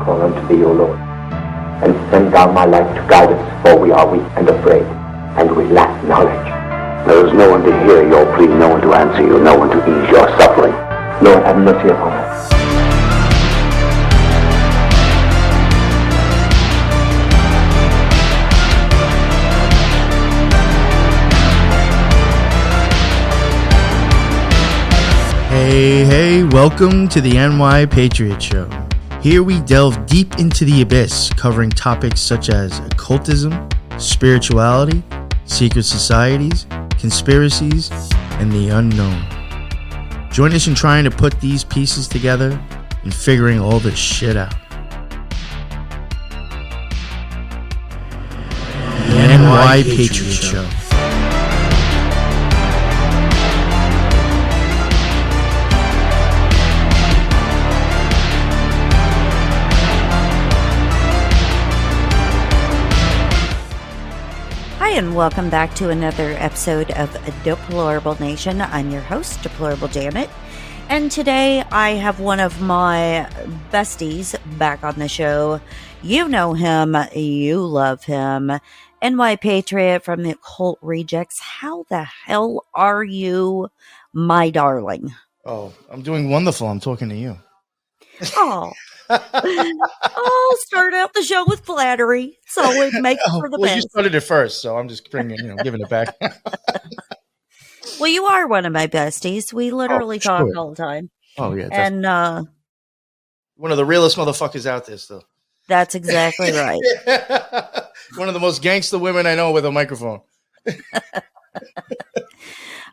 call unto thee, O Lord, and send thou my life to guide us, for we are weak and afraid, and we lack knowledge. There is no one to hear your plea, no one to answer you, no one to ease your suffering. Lord, have mercy upon us. Hey, welcome to the NY Patriot Show. Here we delve deep into the abyss, covering topics such as occultism, spirituality, secret societies, conspiracies, and the unknown. Join us in trying to put these pieces together and figuring all this shit out. The NY Patriot Show. And welcome back to another episode of Deplorable Nation. I'm your host, Deplorable Janet, and today I have one of my besties back on the show. You know him, you love him, NY Patriot from the Occult Rejects. How the hell are you, my darling? Oh, I'm doing wonderful. I'm talking to you. Oh. I'll start out the show with flattery. It's always make for the best. You started it first, so I'm just giving it back. Well, you are one of my besties. We literally talk all the time. Oh, yeah. And one of the realest motherfuckers out there still. That's exactly right. One of the most gangster women I know with a microphone.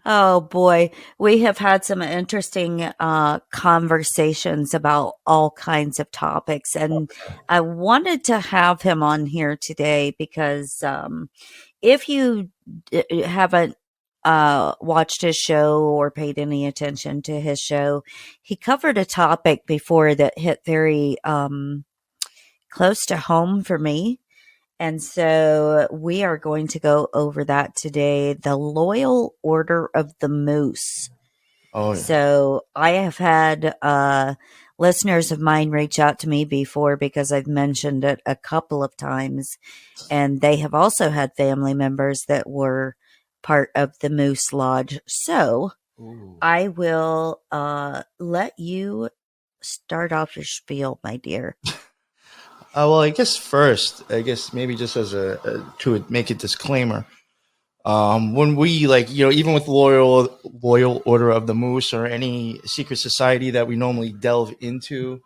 Oh, boy. We have had some interesting conversations about all kinds of topics. And I wanted to have him on here today because if you haven't watched his show or paid any attention to his show, he covered a topic before that hit very close to home for me. And so we are going to go over that today, the Loyal Order of the Moose. Oh, yeah. So I have had listeners of mine reach out to me before because I've mentioned it a couple of times. And they have also had family members that were part of the Moose Lodge. So I will let you start off your spiel, my dear. Well, I guess maybe just as to make a disclaimer, when we even with Loyal Order of the Moose or any secret society that we normally delve into,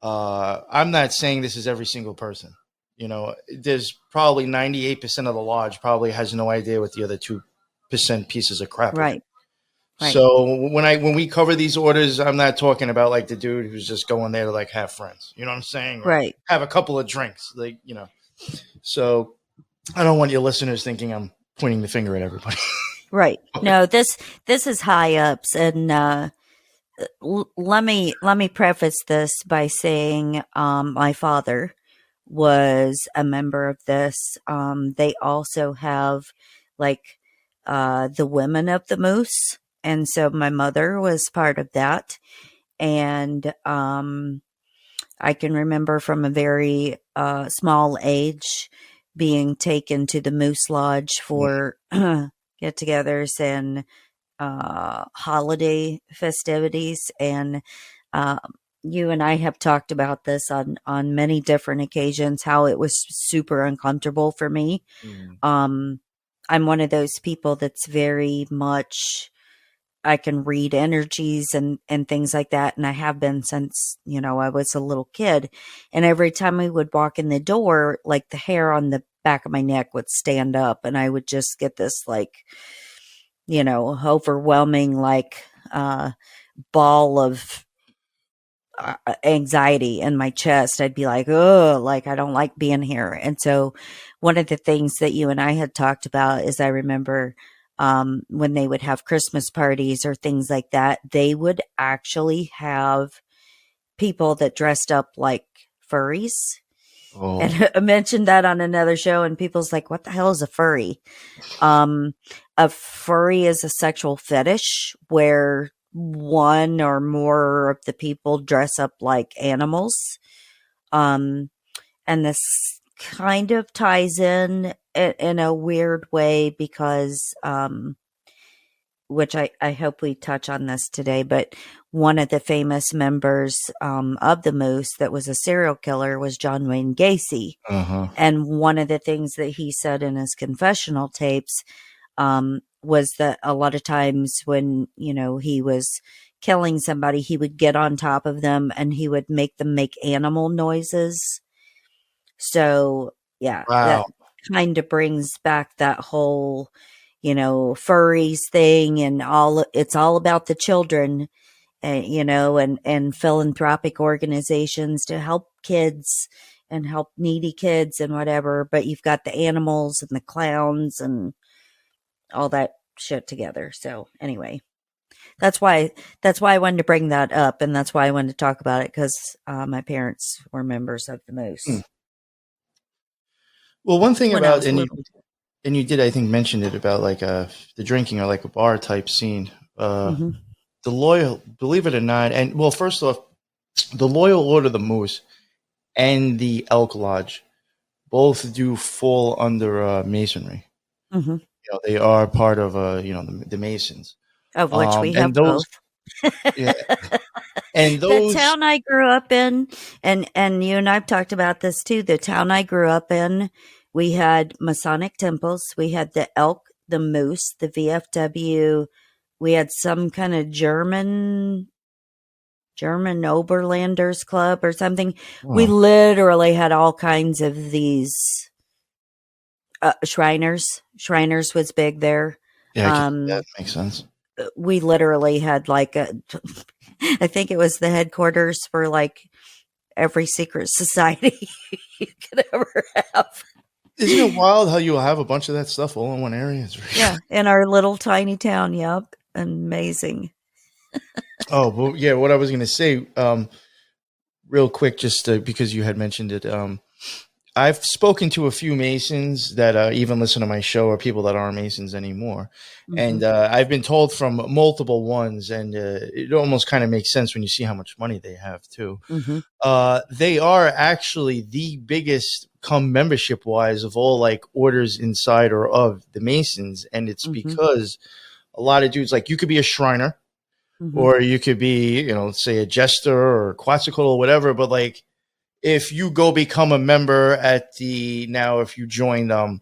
I'm not saying this is every single person. There's probably 98% of the lodge probably has no idea what the other 2% pieces of crap are. Right. So when we cover these orders, I'm not talking about like the dude who's just going there to like have friends. You know what I'm saying? Or right. Have a couple of drinks, So I don't want your listeners thinking I'm pointing the finger at everybody. Right. No, this is high ups, and let me preface this by saying my father was a member of this. They also have the Women of the Moose. And so my mother was part of that. And I can remember from a very small age being taken to the Moose Lodge for get-togethers and holiday festivities. And you and I have talked about this on many different occasions, how it was super uncomfortable for me. I'm one of those people that's very much... I can read energies and things like that. And I have been since, I was a little kid. And every time we would walk in the door, like the hair on the back of my neck would stand up and I would just get this overwhelming ball of anxiety in my chest. I'd be like, oh, I don't like being here. And so one of the things that you and I had talked about is I remember when they would have Christmas parties or things like that, they would actually have people that dressed up like furries. Oh. And I mentioned that on another show, and people's like, what the hell is a furry? A furry is a sexual fetish where one or more of the people dress up like animals. And this kind of ties in a weird way because, which I hope we touch on this today, but one of the famous members of the Moose that was a serial killer was John Wayne Gacy. Uh-huh. And one of the things that he said in his confessional tapes was that a lot of times when, he was killing somebody, he would get on top of them and he would make them make animal noises. So, yeah, that Wow. kind of brings back that whole, furries thing and it's all about the children, and philanthropic organizations to help kids and help needy kids and whatever. But you've got the animals and the clowns and all that shit together. So anyway, that's why I wanted to bring that up. And that's why I wanted to talk about it because my parents were members of the Moose. Well, one thing When I about, was and little. you did, I think, mention it about like the drinking or like a bar type scene. Mhm. The Loyal, believe it or not, and well, first off, the Loyal Order of the Moose and the Elk Lodge both do fall under Masonry. Mhm. They are part of the Masons, Of which we have and those, both. yeah, and The those, town I grew up in, and you and I've talked about this too. The town I grew up in, we had Masonic temples. We had the Elk, the Moose, the VFW. We had some kind of German Oberlanders club or something. We literally had all kinds of these Shriners. Shriners was big there. yeah, that makes sense. We literally had like I think it was the headquarters for like every secret society you could ever have. Isn't it wild how you'll have a bunch of that stuff all in one area? Yeah, in our little tiny town. Yep, amazing. Oh, well, yeah. What I was going to say, real quick, just because you had mentioned it, I've spoken to a few Masons that even listen to my show, or people that aren't Masons anymore, and I've been told from multiple ones, and it almost kind of makes sense when you see how much money they have too. They are actually the biggest, come membership wise, of all like orders inside or of the Masons, and it's because a lot of dudes, like, you could be a Shriner. Or you could be, let's say a jester or quetzalcoatl or whatever. But like, if you go become a member if you join the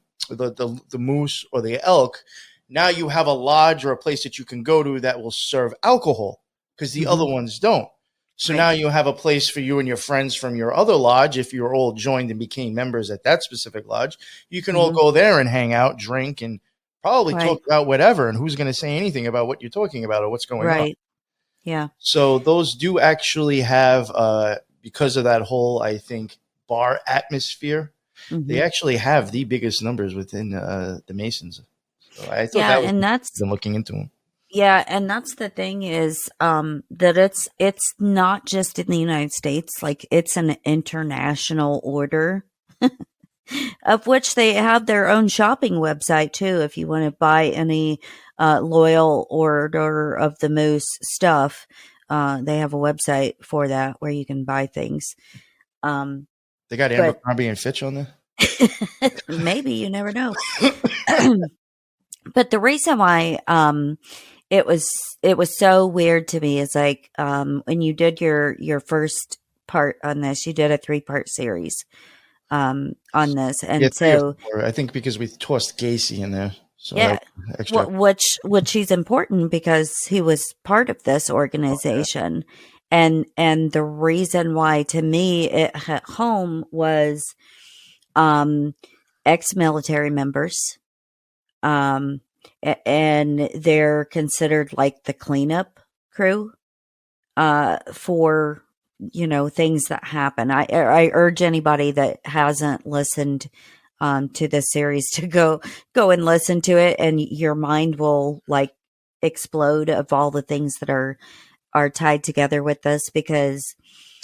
Moose or the Elk, now you have a lodge or a place that you can go to that will serve alcohol, because the other ones don't. So now you have a place for you and your friends from your other lodge. If you're all joined and became members at that specific lodge, you can all go there and hang out, drink, and probably talk about whatever. And who's going to say anything about what you're talking about or what's going on? Yeah. So those do actually have, because of that whole, I think, bar atmosphere, they actually have the biggest numbers within the Masons. So I thought that's been looking into them. Yeah, and that's the thing is that it's not just in the United States, like it's an international order. Of which they have their own shopping website too. If you want to buy any Loyal Order of the Moose stuff, they have a website for that where you can buy things. They got Abercrombie and Fitch on there? Maybe, you never know. But the reason why it was so weird to me is like when you did your first part on this, you did a 3-part series on this, and so I think because we tossed Gacy in there, so which he's important because he was part of this organization, and the reason why to me it hit home was ex-military members, and they're considered like the cleanup crew for things that happen. I urge anybody that hasn't listened to this series to go and listen to it, and your mind will like explode of all the things that are tied together with this, because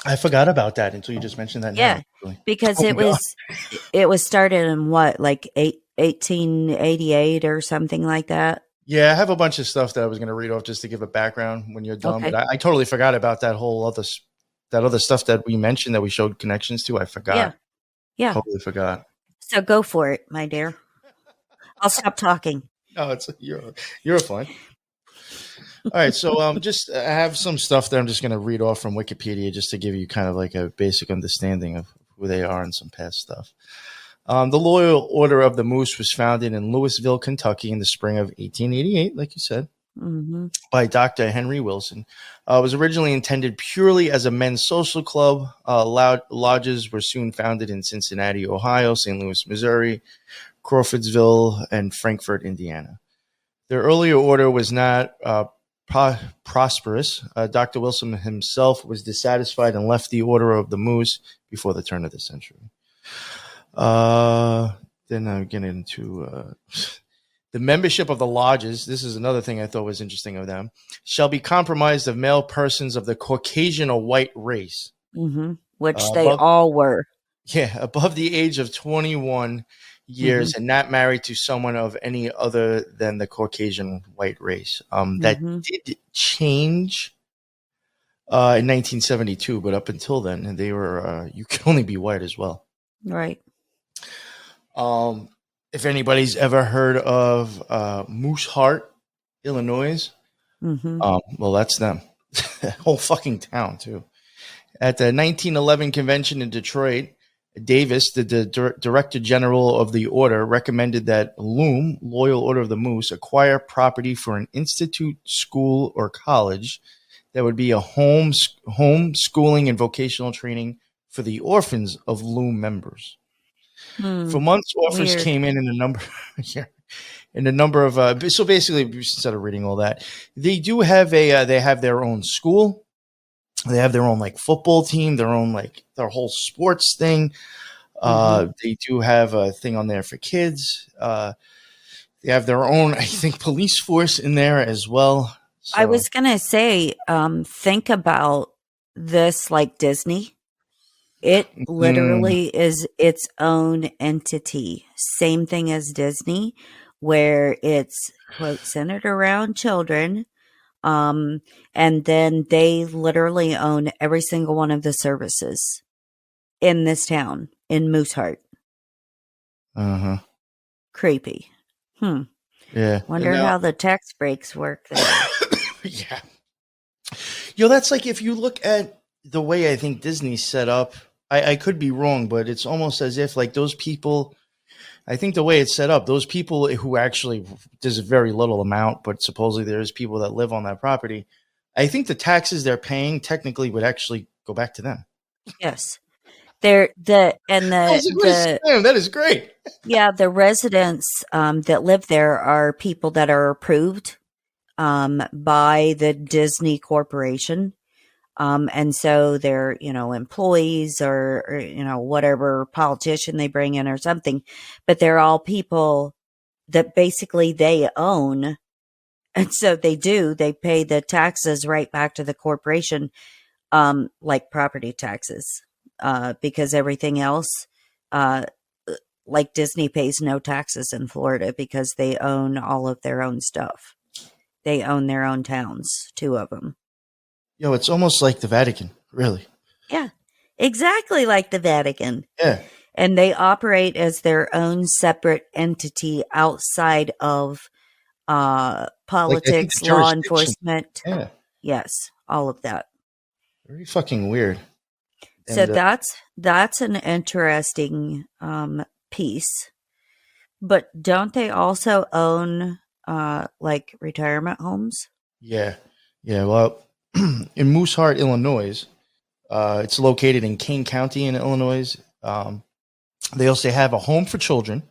I forgot about that until you just mentioned that. Yeah, now, because it was started in what, like 1888 or something like that. Yeah, I have a bunch of stuff that I was going to read off just to give a background when you're done. Okay. But I totally forgot about that whole other that other stuff that we mentioned that we showed connections to, I forgot. Yeah. Yeah. Totally forgot. So go for it, my dear. I'll stop talking. No, you're fine. All right, so just I have some stuff that I'm just going to read off from Wikipedia just to give you kind of like a basic understanding of who they are and some past stuff. The Loyal Order of the Moose was founded in Louisville, Kentucky in the spring of 1888, like you said, by Dr. Henry Wilson. It was originally intended purely as a men's social club. Lodges were soon founded in Cincinnati, Ohio, St. Louis, Missouri, Crawfordsville, and Frankfort, Indiana. Their earlier order was not prosperous. Dr. Wilson himself was dissatisfied and left the Order of the Moose before the turn of the century. Then I'm getting into the membership of the lodges. This is another thing I thought was interesting of them. Shall be comprised of male persons of the Caucasian or white race. Which they all were. Yeah, above the age of 21 years and not married to someone of any other than the Caucasian white race. That did change in 1972, but up until then, they were you could only be white as well. Right. If anybody's ever heard of Moose Heart, Illinois, well, that's them. Whole fucking town, too. At the 1911 convention in Detroit, Davis, the Director General of the Order, recommended that LOOM, Loyal Order of the Moose, acquire property for an institute, school, or college that would be a home schooling and vocational training for the orphans of LOOM members. For months, offers came in a number, of. So basically, instead of reading all that, they do have they have their own school. They have their own like football team, their own like their whole sports thing. They do have a thing on there for kids. They have their own, I think, police force in there as well. So. I was going to say, think about this like Disney. It literally is its own entity. Same thing as Disney, where it's, quote, centered around children. And then they literally own every single one of the services in this town, in Mooseheart. Creepy. Yeah. Wonder how the tax breaks work there. Yeah. That's like if you look at the way I think Disney's set up, I could be wrong, but it's almost as if like those people, I think the way it's set up, those people who actually, there's a very little amount, but supposedly there's people that live on that property. I think the taxes they're paying technically would actually go back to them. Yes. That is great. Yeah. The residents, that live there are people that are approved, by the Disney Corporation. And so they're, employees or, whatever politician they bring in or something, but they're all people that basically they own. And so they pay the taxes right back to the corporation, like property taxes, because everything else, like Disney pays no taxes in Florida because they own all of their own stuff. They own their own towns, 2 of them. It's almost like the Vatican, really. Yeah, exactly like the Vatican. Yeah. And they operate as their own separate entity outside of politics, law enforcement. Yeah. Yes, all of that. Very fucking weird. So that's an interesting piece. But don't they also own like retirement homes? Yeah. Yeah, well, in Mooseheart, Illinois, it's located in Kane County in Illinois. They also have a home for children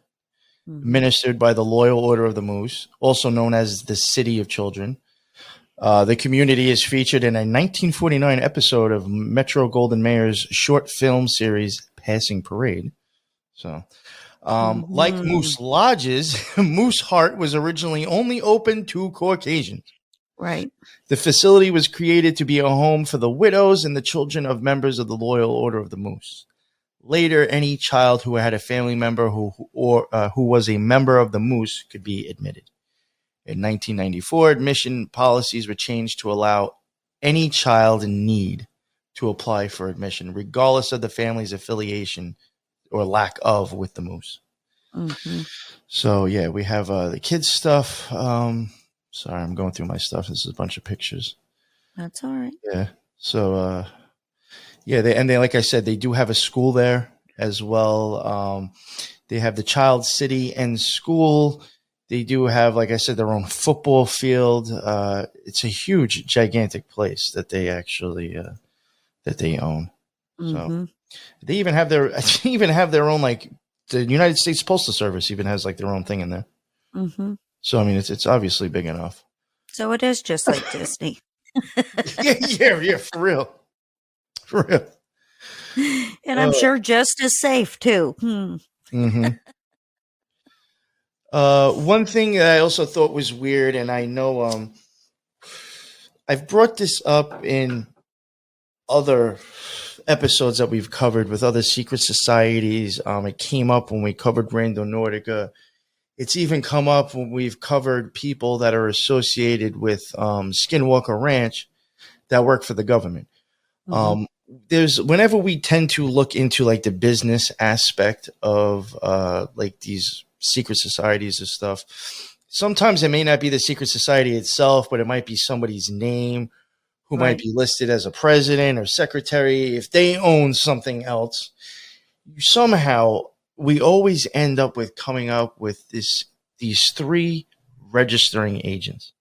administered by the Loyal Order of the Moose, also known as the City of Children. The community is featured in a 1949 episode of Metro Goldwyn Mayer's short film series Passing Parade. So, like Moose Lodges, Mooseheart was originally only open to Caucasians. Right. The facility was created to be a home for the widows and the children of members of the Loyal Order of the Moose. Later, any child who had a family member who was a member of the Moose could be admitted. In 1994, admission policies were changed to allow any child in need to apply for admission, regardless of the family's affiliation or lack of with the Moose. Mm-hmm. So yeah, we have the kids stuff. Sorry, I'm going through my stuff. This is a bunch of pictures. That's all right. Yeah. So they like I said, they do have a school there as well. They have the child city and school. They do have, like I said, their own football field. It's a huge, gigantic place that they actually that they own. Mm-hmm. So they even have their own, like the United States Postal Service even has like their own thing in there. Mm-hmm. So I mean, it's obviously big enough. So it is just like Disney. yeah, for real. And I'm sure just as safe too. Mm-hmm. One thing that I also thought was weird, and I know I've brought this up in other episodes that we've covered with other secret societies. It came up when we covered Random Nordica. It's even come up when we've covered people that are associated with Skinwalker Ranch that work for the government. Mm-hmm. Whenever we tend to look into like the business aspect of like these secret societies and stuff, sometimes it may not be the secret society itself, but it might be somebody's name who might be listed as a president or secretary. If they own something else, somehow we always end up with coming up with these three registering agents.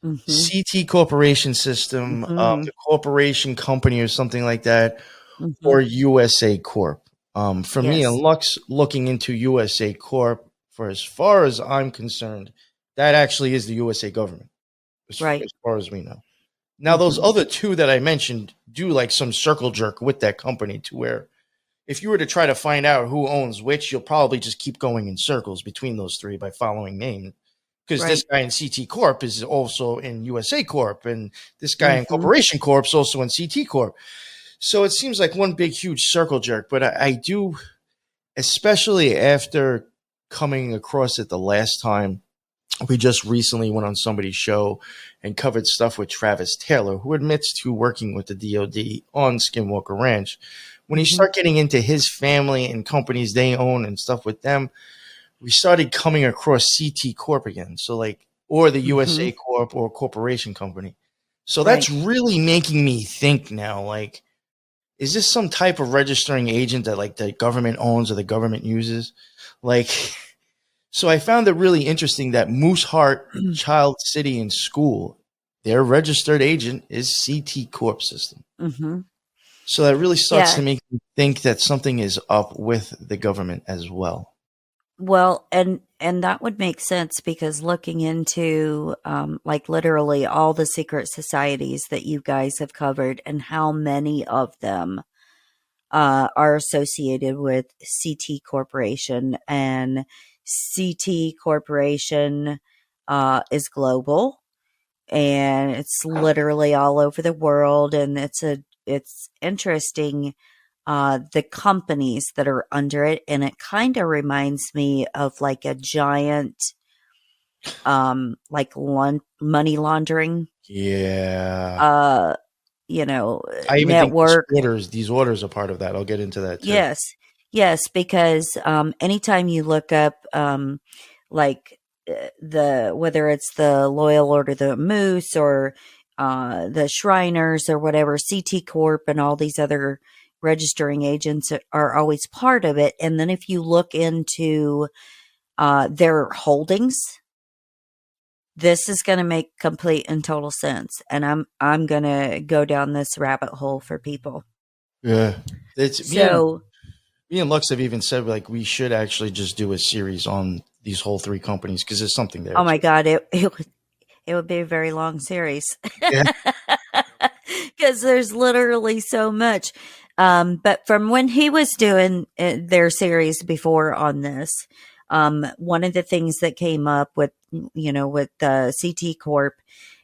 Mm-hmm. CT Corporation System, Mm-hmm. the corporation company or something like that, mm-hmm. or USA Corp. For me and Lux, looking into USA Corp, for as far as I'm concerned, that actually is the USA government, as far as we know. Now, those other two that I mentioned do like some circle jerk with that company to where if you were to try to find out who owns which, you'll probably just keep going in circles between those three by following name. Because this guy in CT Corp is also in USA Corp, and this guy in Corporation Corp is also in CT Corp. So it seems like one big, huge circle jerk. But I do, especially after coming across it the last time, we just recently went on somebody's show and covered stuff with Travis Taylor, who admits to working with the DOD on Skinwalker Ranch. When you start getting into his family and companies they own and stuff with them, we started coming across CT Corp again. So like, or the USA Corp or corporation company. So that's really making me think now, like, is this some type of registering agent that like the government owns or the government uses? Like, so I found it really interesting that Mooseheart Child City and School, their registered agent is CT Corp System. Mm-hmm. So that really starts to make me think that something is up with the government as well. Well, and that would make sense because looking into like literally all the secret societies that you guys have covered and how many of them are associated with CT Corporation, and CT Corporation is global and it's literally all over the world, and it's interesting. The companies that are under it, and it kind of reminds me of like a giant, like money laundering. Yeah. I even network. Think these orders are part of that. I'll get into that too. Yes, because anytime you look up, like whether it's the Loyal Order of the Moose or the Shriners or whatever, CT Corp and all these other registering agents are always part of it. And then if you look into their holdings, this is going to make complete and total sense. And I'm going to go down this rabbit hole for people. Yeah. Me and Lux have even said like we should actually just do a series on these whole three companies because there's something there. Oh my God, it would be a very long series. Because there's literally so much. But from when he was doing their series before on this, one of the things that came up with CT Corp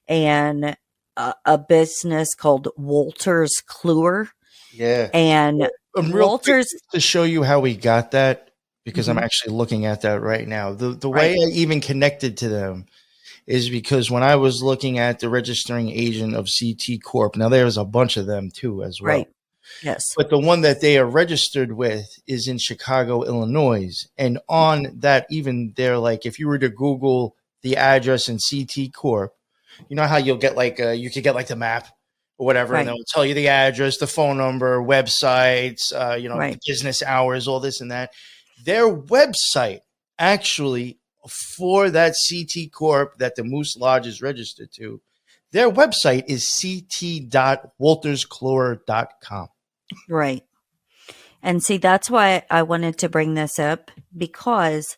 and a business called Wolters Kluwer. Yeah. And Wolters, to show you how we got that, because I'm actually looking at that right now. The way I even connected to them is because when I was looking at the registering agent of CT Corp, now there's a bunch of them too as well. Yes. But the one that they are registered with is in Chicago, Illinois. And on that, even they're like, if you were to Google the address in CT Corp, you know how you'll get like, you could get like the map or whatever, and Right. they'll tell you the address, the phone number, websites, Right. business hours, all this and that. Their website actually for that CT Corp that the Moose Lodge is registered to, their website is ct.wolterskluwer.com. Right. And see, that's why I wanted to bring this up, because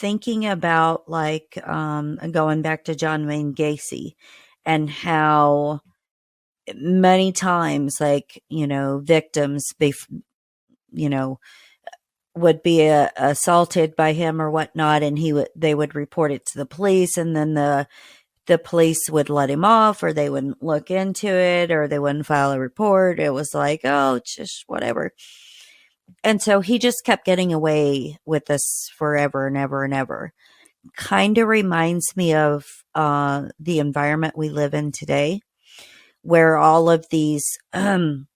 thinking about like going back to John Wayne Gacy and how many times, like, victims, would be assaulted by him or whatnot, and they would report it to the police, and then the police would let him off, or they wouldn't look into it, or they wouldn't file a report. It was like, oh, just whatever. And so he just kept getting away with this forever and ever and ever. Kind of reminds me of the environment we live in today, where all of these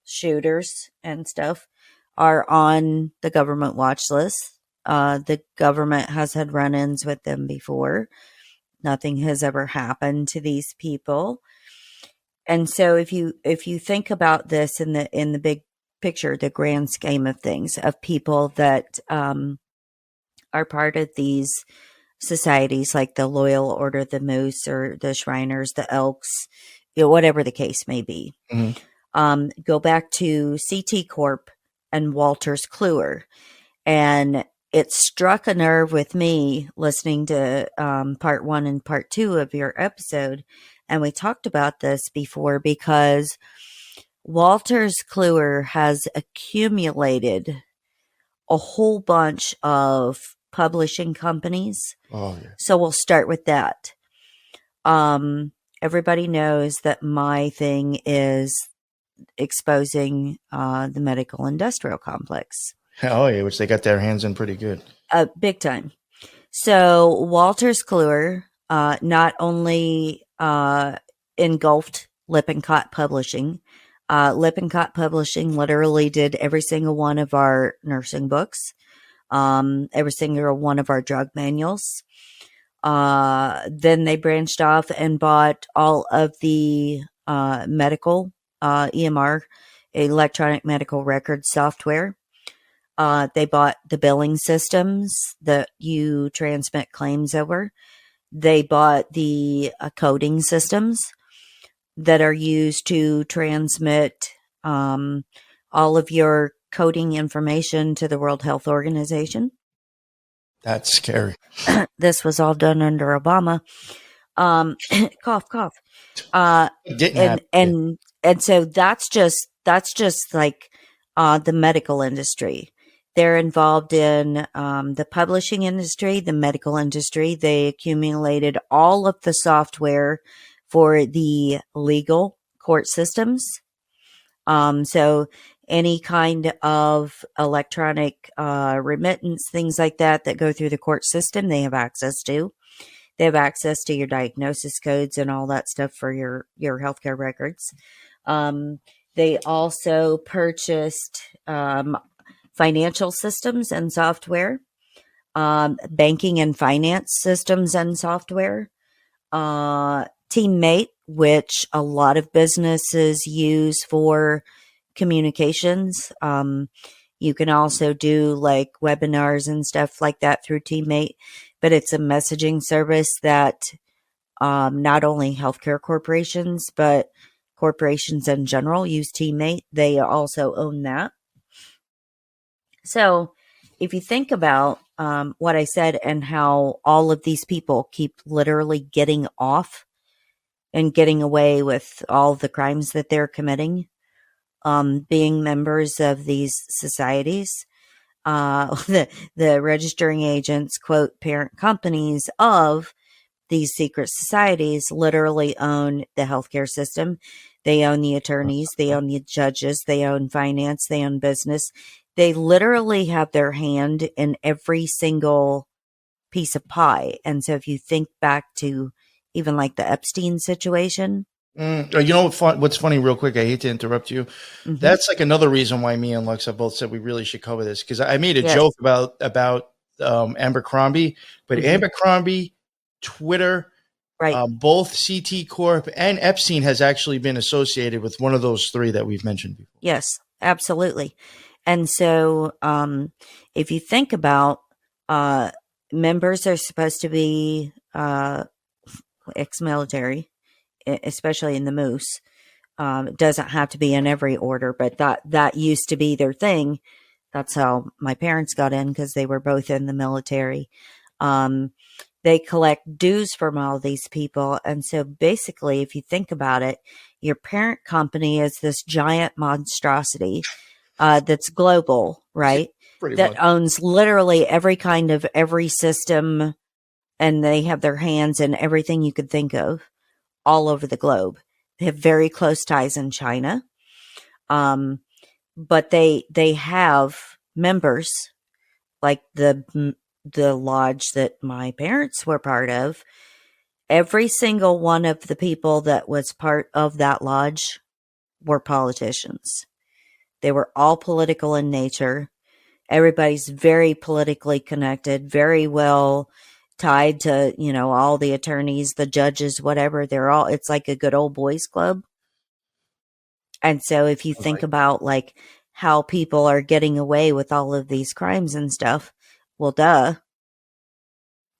shooters and stuff are on the government watch list. The government has had run-ins with them before. Nothing has ever happened to these people. And so if you think about this in the big picture, the grand scheme of things, of people that are part of these societies, like the Loyal Order of the Moose or the Shriners, the Elks, whatever the case may be. Mm-hmm. Go back to CT Corp and Wolters Kluwer. And it struck a nerve with me listening to part 1 and part 2 of your episode. And we talked about this before, because Wolters Kluwer has accumulated a whole bunch of publishing companies. Oh, yeah. So we'll start with that. Everybody knows that my thing is exposing the medical industrial complex. Oh, yeah, which they got their hands in pretty good. Big time. So Wolters Kluwer not only engulfed Lippincott Publishing. Lippincott Publishing literally did every single one of our nursing books, every single one of our drug manuals. Then they branched off and bought all of the medical EMR, electronic medical record software. They bought the billing systems that you transmit claims over. They bought the coding systems that are used to transmit all of your coding information to the World Health Organization. That's scary. This was all done under Obama. Cough, cough. And so that's just like the medical industry. They're involved in the publishing industry, the medical industry. They accumulated all of the software for the legal court systems. So any kind of electronic remittance, things like that go through the court system, they have access to. They have access to your diagnosis codes and all that stuff for your healthcare records. They also purchased financial systems and software, banking and finance systems and software, Teammate, which a lot of businesses use for communications. You can also do like webinars and stuff like that through Teammate, but it's a messaging service that not only healthcare corporations, but corporations in general use Teammate. They also own that. So if you think about what I said and how all of these people keep literally getting off and getting away with all the crimes that they're committing, being members of these societies, the registering agents, quote, parent companies of these secret societies literally own the healthcare system. They own the attorneys, they own the judges, they own finance, they own business. They literally have their hand in every single piece of pie. And so if you think back to even like the Epstein situation, You know what's funny, real quick? I hate to interrupt you. Mm-hmm. That's like another reason why me and Lux have both said we really should cover this, because I made a Yes. joke about Abercrombie, but Abercrombie, Twitter, Right. both CT Corp and Epstein has actually been associated with one of those three that we've mentioned before. Yes, absolutely. And so, if you think about members are supposed to be ex-military, especially in the Moose. It doesn't have to be in every order, but that used to be their thing. That's how my parents got in, because they were both in the military. They collect dues from all these people. And so basically, if you think about it, your parent company is this giant monstrosity that's global, right? That owns literally every kind of every system, and they have their hands in everything you could think of all over the globe. They have very close ties in China. But they have members like the lodge that my parents were part of. Every single one of the people that was part of that lodge were politicians. They were all political in nature. Everybody's very politically connected, very well tied to, all the attorneys, the judges, whatever. It's like a good old boys club. And so if you think about like how people are getting away with all of these crimes and stuff, well, duh,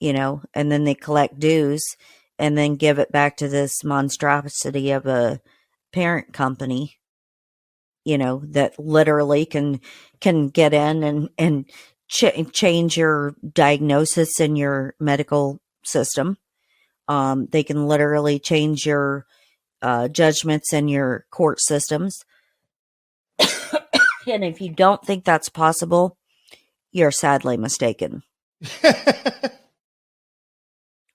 and then they collect dues and then give it back to this monstrosity of a parent company, that literally can get in and change your diagnosis in your medical system. They can literally change your judgments in your court systems. And if you don't think that's possible, you're sadly mistaken.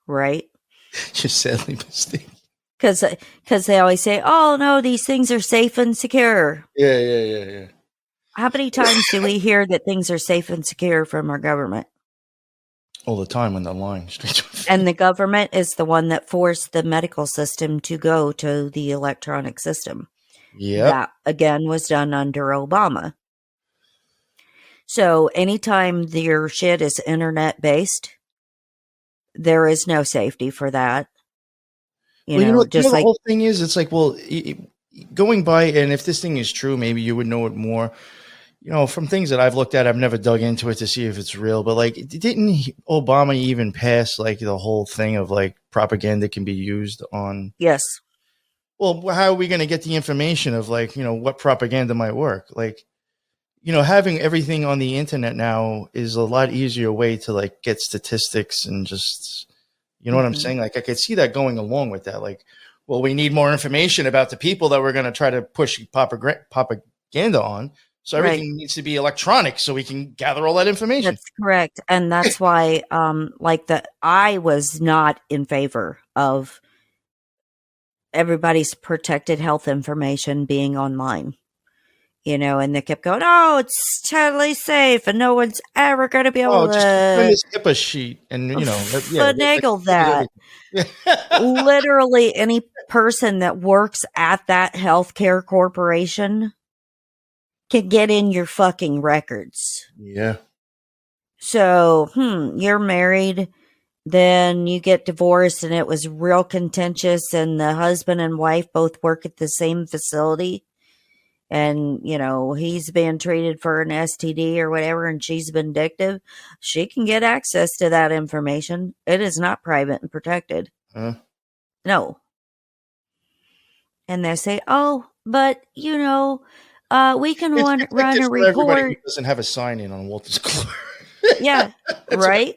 Right? You're sadly mistaken. Because they always say, oh, no, these things are safe and secure. Yeah. How many times do we hear that things are safe and secure from our government? All the time when they're lying. And the government is the one that forced the medical system to go to the electronic system. Yeah. That, again, was done under Obama. So anytime your shit is internet-based, there is no safety for that. The whole thing is, it's like, well, going by, and if this thing is true, maybe you would know it more. From things that I've looked at, I've never dug into it to see if it's real, but like, didn't Obama even pass like the whole thing of like propaganda can be used on? Yes. Well, how are we going to get the information of like, what propaganda might work? Like, having everything on the internet now is a lot easier way to like get statistics and just, what I'm saying? Like, I could see that going along with that. Like, well, we need more information about the people that we're going to try to push propaganda on. So everything needs to be electronic so we can gather all that information. That's correct. And that's why, I was not in favor of everybody's protected health information being online. And they kept going, oh, it's totally safe and no one's ever going to be able to this HIPAA sheet and, finagle that. Literally any person that works at that healthcare corporation can get in your fucking records. Yeah. So, you're married, then you get divorced and it was real contentious and the husband and wife both work at the same facility. And, he's being treated for an STD or whatever, and she's vindictive. She can get access to that information. It is not private and protected. No. And they say, oh, but, we can run a report. Everybody who doesn't have a sign in on Wolters Kluwer. Yeah, right?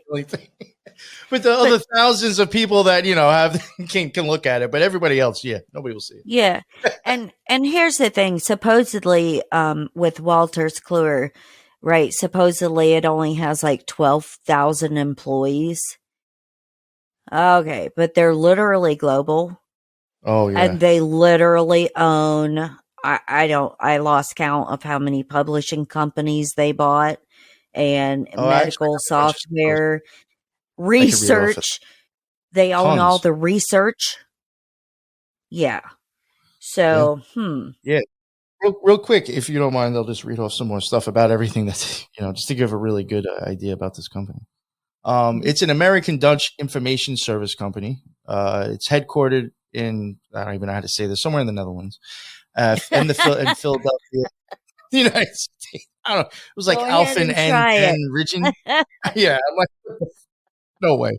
But the other thousands of people that, have can look at it, but everybody else, nobody will see it. Yeah. And here's the thing, supposedly with Wolters Kluwer, right? Supposedly it only has like 12,000 employees. Okay, but they're literally global. Oh yeah. And they literally own I lost count of how many publishing companies they bought and medical software. Research. They own all the research. Yeah. So, Yeah. Real quick, if you don't mind, I'll just read off some more stuff about everything that's, just to give a really good idea about this company. It's an American Dutch information service company. It's headquartered in, I don't even know how to say this, somewhere in the Netherlands, in Philadelphia, the United States. I don't know. It was like go ahead Alphen and and try it. Ridgen. Yeah, I'm like, no way.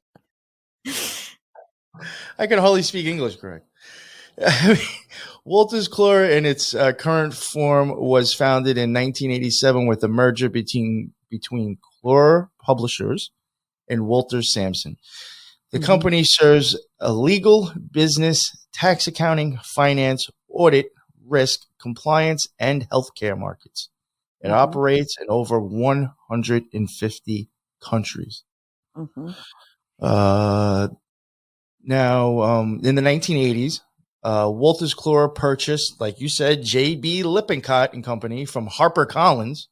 I can hardly speak English correct. Wolters Kluwer in its current form was founded in 1987 with a merger between Kluwer Publishers and Wolters Sampson. The company serves a legal, business, tax accounting, finance, audit, risk, compliance, and healthcare markets. It operates in over 150 countries. Now, in the 1980s, Wolters Kluwer purchased, like you said, J.B. Lippincott and Company from HarperCollins.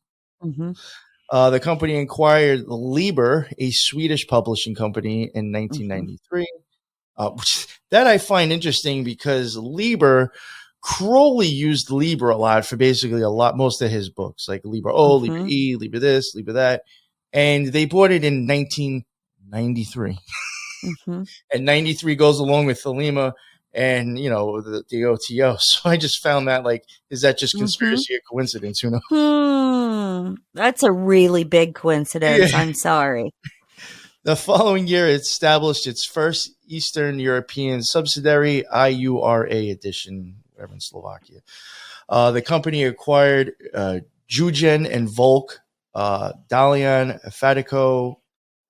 The company acquired Liber, a Swedish publishing company, in 1993. That I find interesting because Liber, Crowley used Liber a lot for basically most of his books, like Liber O, Liber E, Liber this, Liber that. And they bought it in 1993. And 93 goes along with Thelema and, the OTO. So I just found that, is that just conspiracy or coincidence? Who knows? That's a really big coincidence. Yeah. I'm sorry. The following year, it established its first Eastern European subsidiary, IURA edition, whatever, in Slovakia. The company acquired Jugen and Volk, Dalian, Fatico,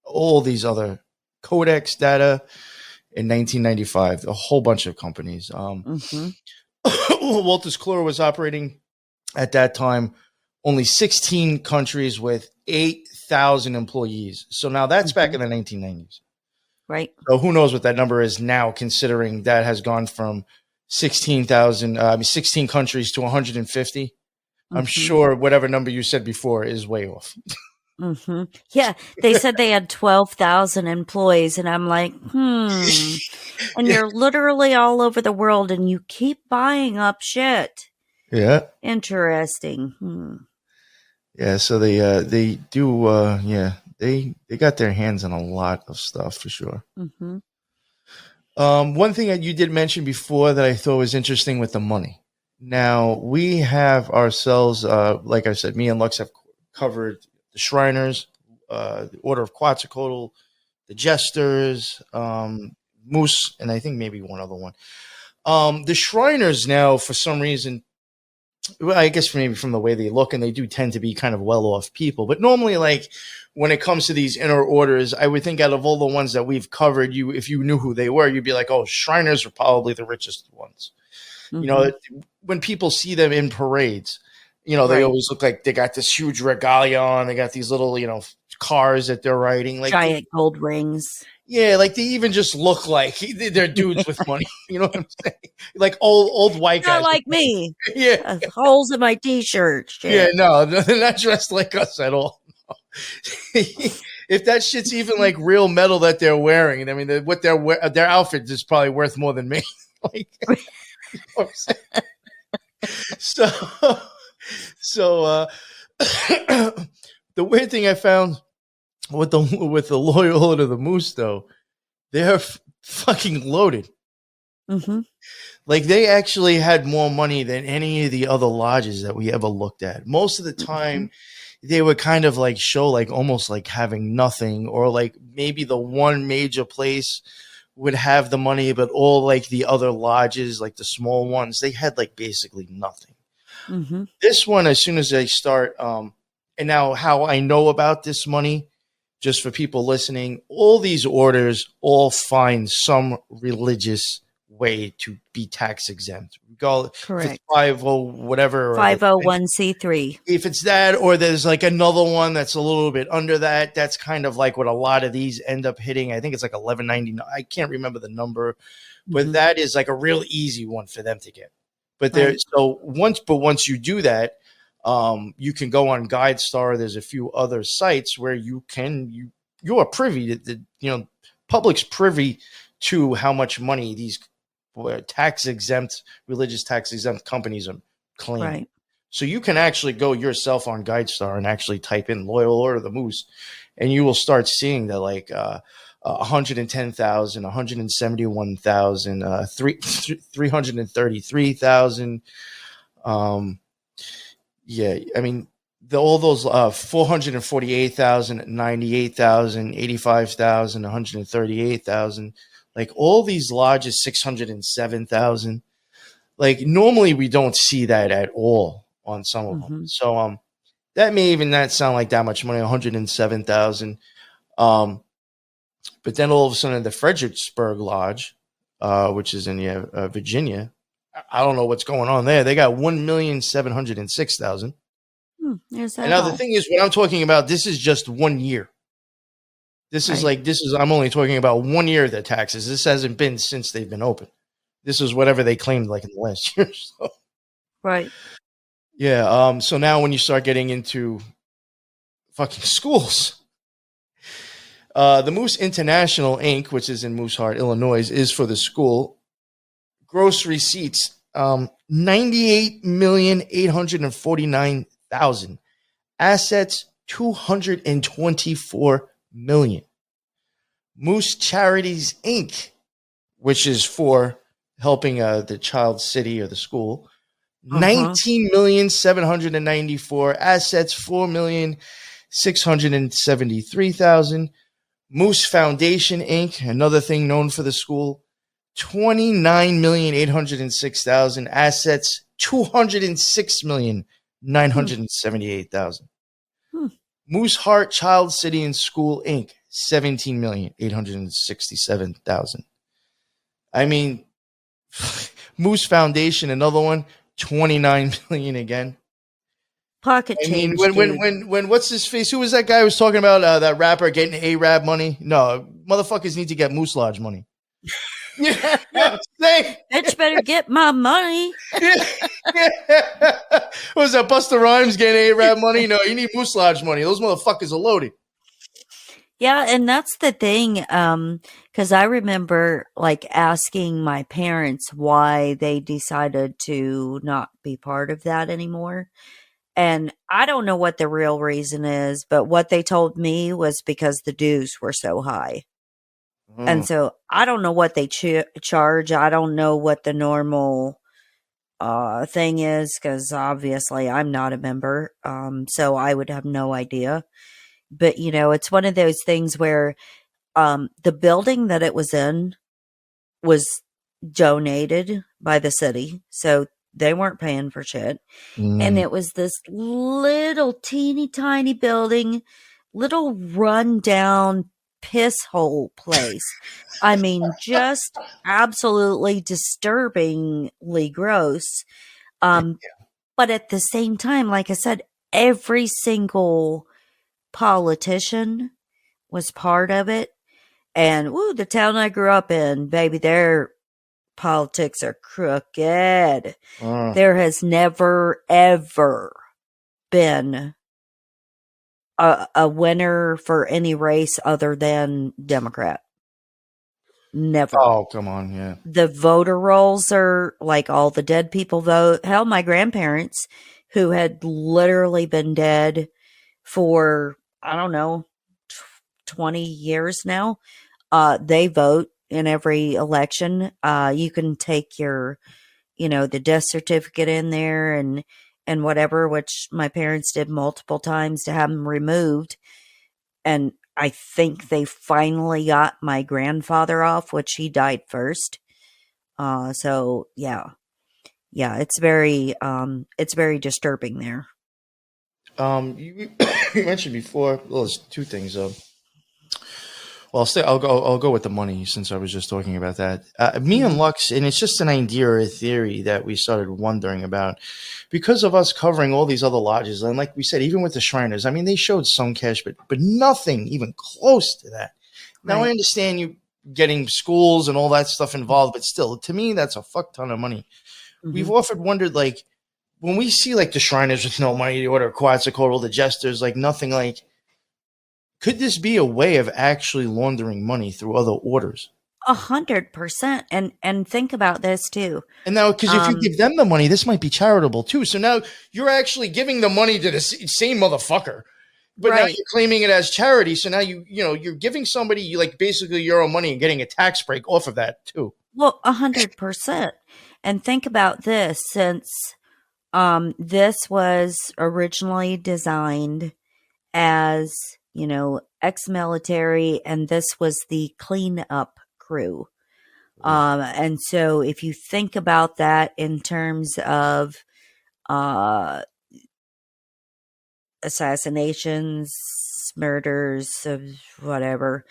all these other Codex data in 1995, a whole bunch of companies. Wolters Kluwer was operating at that time only 16 countries with 8,000 employees. So now that's back in the 1990s. Right. So who knows what that number is now, considering that has gone from 16 countries to 150. I'm sure whatever number you said before is way off. Yeah, they said they had 12,000 employees, and I'm like, and you're literally all over the world, and you keep buying up shit. Yeah. Interesting. Yeah, so they do. They got their hands on a lot of stuff for sure. One thing that you did mention before that I thought was interesting with the money. Now we have ourselves, like I said, me and Lux have covered the Shriners, the Order of Quetzalcoatl, the Jesters, Moose, and I think maybe one other one. The Shriners now, for some reason, I guess maybe from the way they look, and they do tend to be kind of well-off people. But normally, when it comes to these inner orders, I would think out of all the ones that we've covered, if you knew who they were, you'd be like, oh, Shriners are probably the richest ones. When people see them in parades, they always look like they got this huge regalia on. They got these little, cars that they're riding. Giant gold rings. Yeah, they even just look like they're dudes with money. You know what I'm saying? Like old white guys. Not like me. Yeah. Holes in my T-shirt. Shit. Yeah, no, they're not dressed like us at all. No. If that shit's even real metal that they're wearing, I mean, what their outfit is probably worth more than me. You know what I'm saying? So the weird thing I found with the Loyal Order of the Moose, though, they're fucking loaded. They actually had more money than any of the other lodges that we ever looked at. Most of the time, they would kind of show almost having nothing, or maybe the one major place would have the money, but all the other lodges, the small ones, they had basically nothing. This one, as soon as they start, and now how I know about this money, just for people listening, all these orders all find some religious way to be tax exempt. Correct. 50 whatever. 501c3. If it's that, or there's another one that's a little bit under that, that's kind of what a lot of these end up hitting. I think it's $11.99. I can't remember the number, but that is a real easy one for them to get. But once you do that, you can go on GuideStar. There's a few other sites where you are privy to public's privy to how much money these religious tax exempt companies are claiming. Right. So you can actually go yourself on GuideStar and actually type in Loyal Order of the Moose, and you will start seeing that like 110,000, 171,000, 333,000. Yeah, I mean, all those 448,000, 98,000, 85,000, 138,000, like all these lodges, 607,000. Like normally we don't see that at all on some of them. So that may even not sound like that much money, 107,000. But then all of a sudden the Fredericksburg Lodge, which is in Virginia, I don't know what's going on there. They got 1,706,000. And now the thing is, what I'm talking about, this is just 1 year. I'm only talking about 1 year of their taxes. This hasn't been since they've been open. This is whatever they claimed like in the last year or so. Right. Yeah. So now when you start getting into fucking schools, the Moose International Inc., which is in Moose Heart, Illinois, is for the school. Gross receipts, 98,849,000. Assets, 224 million. Moose Charities Inc., which is for helping the child city or the school, 19,794,000. Assets, 4,673,000. Moose Foundation Inc., another thing known for the school, 29,806,000. Assets, 206,978,000. Moose Heart Child City and School Inc., 17,867,000. I mean, Moose Foundation, another one, 29 million again. Pocket change. I mean, when what's his face? Who was that guy who was talking about that rapper getting Arab money? No, motherfuckers need to get Moose Lodge money. Yeah, bitch better get my money. What was that? Busta Rhymes getting Arab money? No, you need Moose Lodge money. Those motherfuckers are loaded. Yeah, and that's the thing. Because I remember like asking my parents why they decided to not be part of that anymore. And I don't know what the real reason is, but what they told me was because the dues were so high. And so I don't know what they charge. I don't know what the normal thing is, because obviously I'm not a member. So I would have no idea. But, you know, it's one of those things where the building that it was in was donated by the city. So they weren't paying for shit. And it was this little teeny tiny building, little rundown piss hole place. I mean, just absolutely disturbingly gross. But at the same time, like I said, every single politician was part of it. And the town I grew up in, baby, their politics are crooked. There has never, ever been a winner for any race other than Democrat. Never. Oh, come on, yeah. The voter rolls are like all the dead people vote. Hell, my grandparents, who had literally been dead for, I don't know, 20 years now, they vote in every election. You can take your, the death certificate in there and whatever, which my parents did multiple times to have them removed. And I think they finally got my grandfather off, which he died first. So yeah, it's very disturbing there. You mentioned before. Well, there's two things though. Well, I'll go with the money since I was just talking about that. Me and Lux, and it's just an idea or a theory that we started wondering about because of us covering all these other lodges. And like we said, even with the Shriners, I mean, they showed some cash, but nothing even close to that. Now, I understand you getting schools and all that stuff involved, but still, to me, that's a fuck ton of money. We've often wondered, like, when we see like the Shriners with no money, the Order of Quetzalcoatl, the Jesters, like nothing, like, could this be a way of actually laundering money through other orders? 100%. And think about this too. And now, because if you Um, give them the money, this might be charitable too. So now you're actually giving the money to the same motherfucker, but now right. you're claiming it as charity. So now you're giving somebody like basically your own money and getting a tax break off of that too. Well, 100%. And think about this, since this was originally designed as, ex-military, and this was the cleanup crew. And so if you think about that in terms of uh, assassinations, murders, whatever,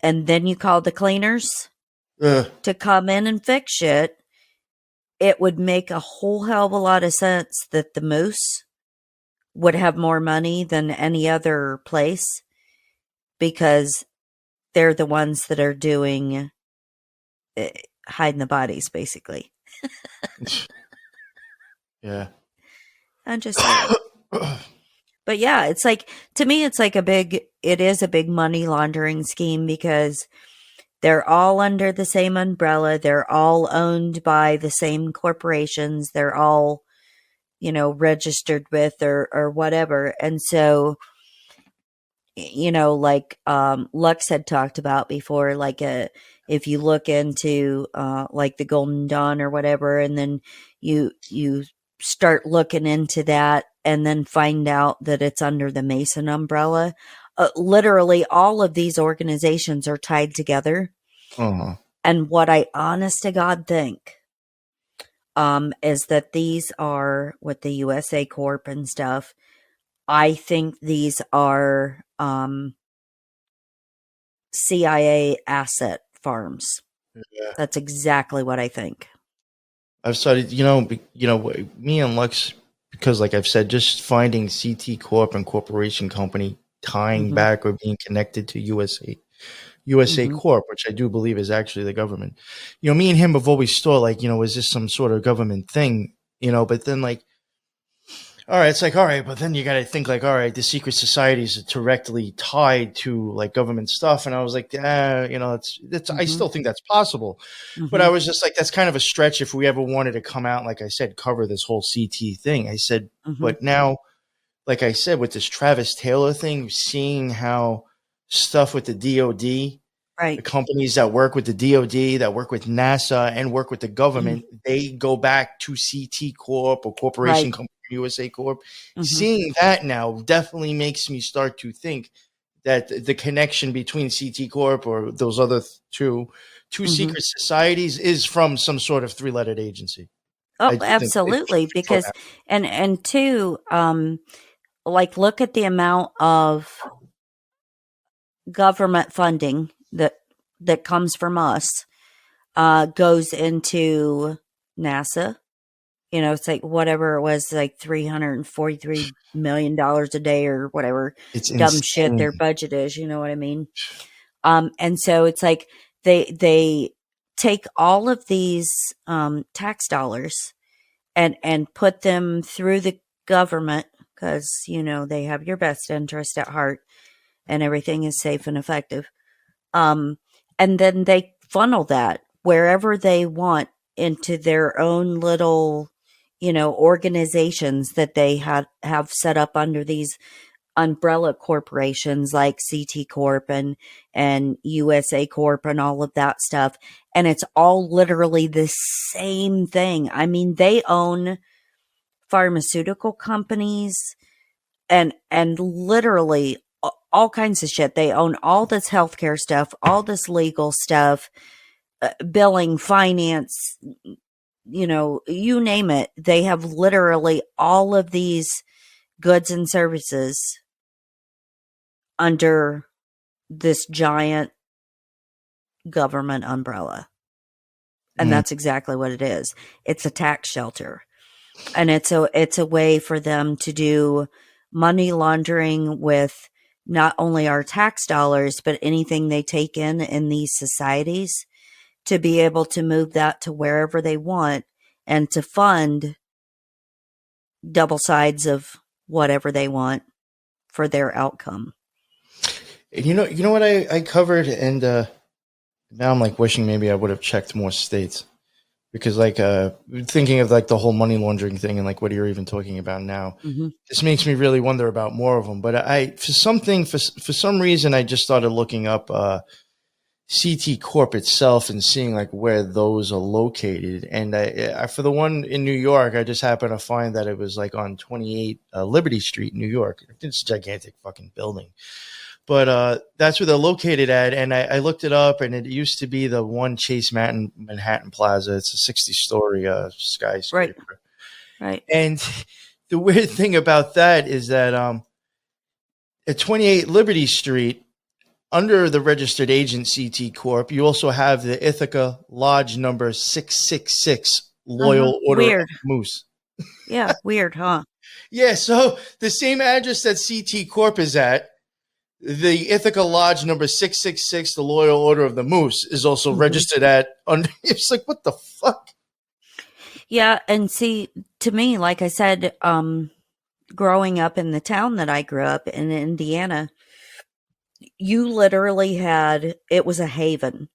and then you call the cleaners to come in and fix shit, it would make a whole hell of a lot of sense that the Moose would have more money than any other place, because they're the ones that are doing hiding the bodies, basically. Yeah. I'm just saying. But yeah, it's like, to me, it's like it is a big money laundering scheme, because they're all under the same umbrella. They're all owned by the same corporations. They're all, registered with or whatever. And so, like Lux had talked about before, like if you look into like the Golden Dawn or whatever, and then you start looking into that and then find out that it's under the Mason umbrella, literally all of these organizations are tied together. Uh-huh. And what I honest to God think is that these are, with the USA Corp and stuff, I think these are CIA asset farms. Yeah. That's exactly what I think. I've started, me and Lux, because like I've said, just finding CT Corp and Corporation Company tying back or being connected to USA Corp, which I do believe is actually the government. Me and him have always thought like, is this some sort of government thing? But then like, all right, it's like, all right, but then you got to think like, all right, the secret societies are directly tied to like government stuff. And I was like, it's I still think that's possible. But I was just like, that's kind of a stretch if we ever wanted to come out, like I said, cover this whole CT thing. I said, but now, like I said, with this Travis Taylor thing, seeing how stuff with the DOD, Right. the companies that work with the DOD, that work with NASA and work with the government, they go back to CT Corp or Corporation Company, USA Corp. Seeing that now definitely makes me start to think that the connection between CT Corp or those other two secret societies is from some sort of three-lettered agency. Oh, absolutely. Because, and two, like, look at the amount of government funding that comes from us, goes into NASA. It's like whatever it was, like $343 million a day or whatever It's dumb insane. shit their budget is. You know what I mean? And so it's like they take all of these tax dollars and put them through the government, because they have your best interest at heart and everything is safe and effective. And then they funnel that wherever they want into their own little, organizations that they have set up under these umbrella corporations like CT Corp and USA Corp and all of that stuff. And it's all literally the same thing. I mean, they own pharmaceutical companies and literally all kinds of shit. They own all this healthcare stuff, all this legal stuff, billing, finance, you name it. They have literally all of these goods and services under this giant government umbrella. And that's exactly what it is. It's a tax shelter. And it's a way for them to do money laundering with not only our tax dollars, but anything they take in these societies, to be able to move that to wherever they want and to fund double sides of whatever they want for their outcome. You know what I covered, and Now I'm like wishing maybe I would have checked more states. Because like thinking of like the whole money laundering thing and like what you're even talking about now, this makes me really wonder about more of them. But for some reason, I just started looking up CT Corp itself and seeing like where those are located. And I for the one in New York, I just happened to find that it was like on 28 Liberty Street, New York. It's a gigantic fucking building. But that's where they're located at. And I looked it up, and it used to be the one Chase Manhattan Plaza. It's a 60-story skyscraper. Right. And the weird thing about that is that at 28 Liberty Street, under the registered agent CT Corp, you also have the Ithaca Lodge number 666 Loyal Order Weird. of Moose. Yeah, weird, huh? Yeah, so the same address that CT Corp is at, the Ithaca Lodge number 666, the Loyal Order of the Moose, is also registered at. It's like, what the fuck? Yeah, and see, to me, like I said, growing up in the town that I grew up in Indiana, you literally it was a haven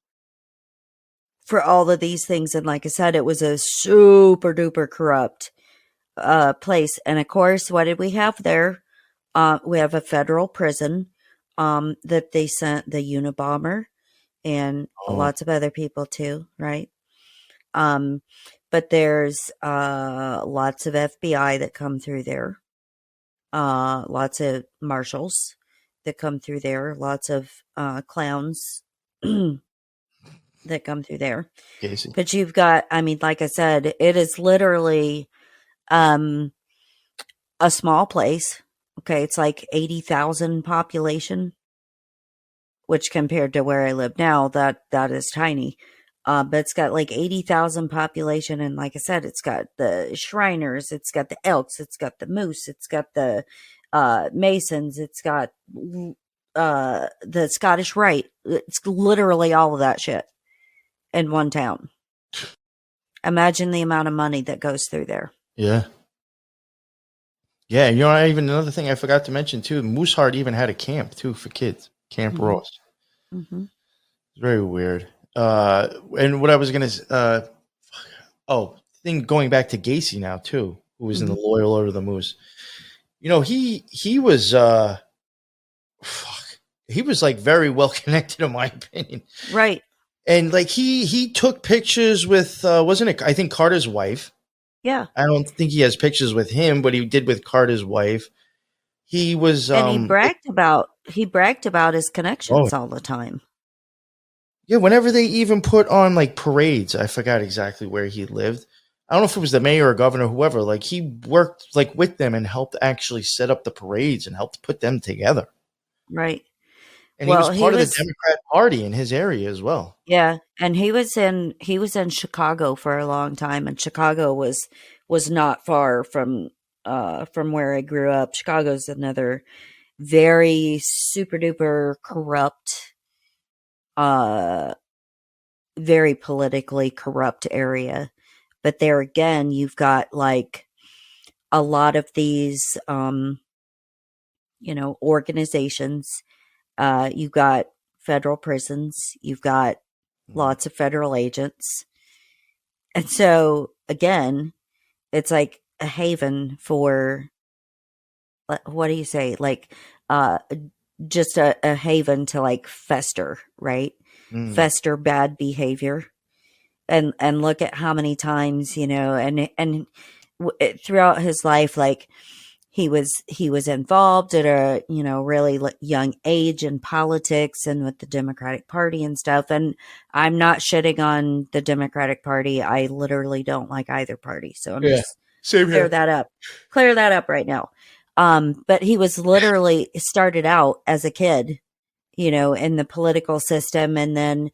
for all of these things. And like I said, it was a super duper corrupt place. And of course, what did we have there? We have a federal prison that they sent the Unabomber and lots of other people too, right? But there's lots of FBI that come through there, lots of marshals that come through there, lots of clowns that come through there. Casey. But you've got, I mean, like I said, it is literally a small place. Okay, it's like 80,000 population, which compared to where I live now, that is tiny. But it's got like 80,000 population, and like I said, it's got the Shriners, it's got the Elks, it's got the Moose, it's got the Masons, it's got the Scottish Rite. It's literally all of that shit in one town. Imagine the amount of money that goes through there. Yeah. Yeah, you know, even another thing I forgot to mention too, Mooseheart even had a camp too for kids, Camp Ross. It's very weird. And what I was gonna, going back to Gacy now too, who was in the Loyal Order of the Moose. You know, he was he was like very well connected in my opinion, right? And like he took pictures with wasn't it? I think Carter's wife. Yeah. I don't think he has pictures with him, but he did with Carter's wife. He was and he bragged about his connections all the time. Yeah, whenever they even put on like parades, I forgot exactly where he lived. I don't know if it was the mayor or governor, whoever. Like he worked like with them and helped actually set up the parades and helped put them together. Right. And he was part of the Democrat Party in his area as well. Yeah, and he was in Chicago for a long time, and Chicago was not far from where I grew up. Chicago's another very super duper corrupt, very politically corrupt area. But there again, you've got like a lot of these, organizations. You've got federal prisons. You've got lots of federal agents. And so, again, it's like a haven for, what do you say? Like, just a haven to like fester, right? Fester bad behavior. And look at how many times, and throughout his life, like, he was involved at a, really young age in politics and with the Democratic Party and stuff. And I'm not shitting on the Democratic Party. I literally don't like either party. So I'm just clear that up right now. But he was literally started out as a kid, in the political system, and then,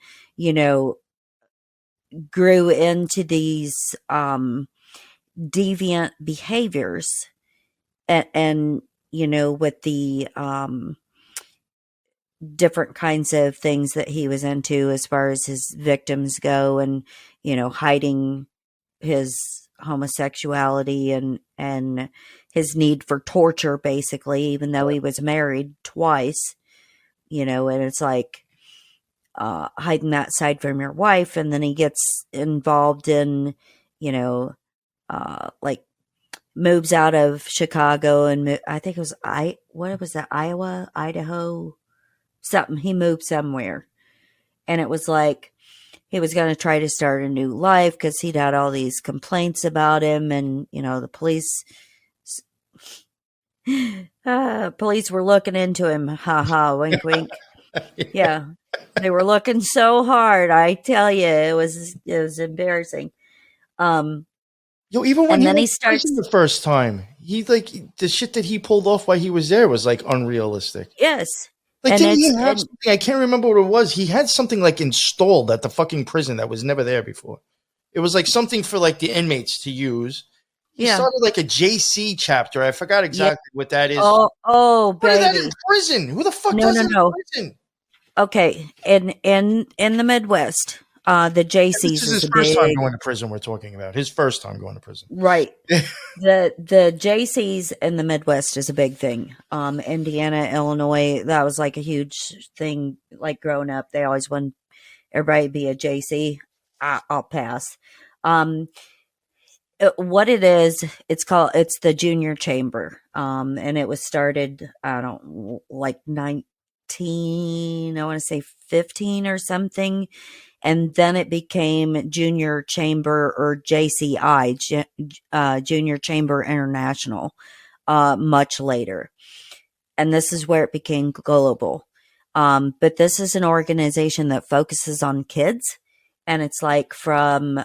grew into these deviant behaviors. And with the different kinds of things that he was into as far as his victims go, and, hiding his homosexuality and his need for torture, basically, even though he was married twice, and it's like, hiding that side from your wife. And then he gets involved in, you know, like moves out of Chicago and I think it was what was that, Iowa, Idaho, something. He moved somewhere, and it was like he was going to try to start a new life because he'd had all these complaints about him, and you know the police were looking into him. Ha ha, wink wink. Yeah, they were looking so hard. I tell you, it was embarrassing. Yo, even when and he then went he to starts. prison the first time, he like the shit that he pulled off while he was there was like unrealistic. Yes. Like, And didn't he it's- have and- something? I can't remember what it was. He had something like installed at the fucking prison that was never there before. It was like something for like the inmates to use. He Yeah. started like a JC chapter. I forgot exactly what that is. Oh, What is that baby. in prison? Who the fuck No, does no, that no. in prison? Okay, in the Midwest, the JCs This is his a first time big going to prison. We're talking about his first time going to prison. right. The JCs in the Midwest is a big thing. Indiana, Illinois, that was like a huge thing. Like growing up, they always wanted everybody to be a JC. I'll pass. What it is, it's the junior chamber. And it was started, I don't like 19, I want to say 15 or something. And then it became Junior Chamber, or JCI, Junior Chamber International, much later. And this is where it became global. But this is an organization that focuses on kids. And it's like from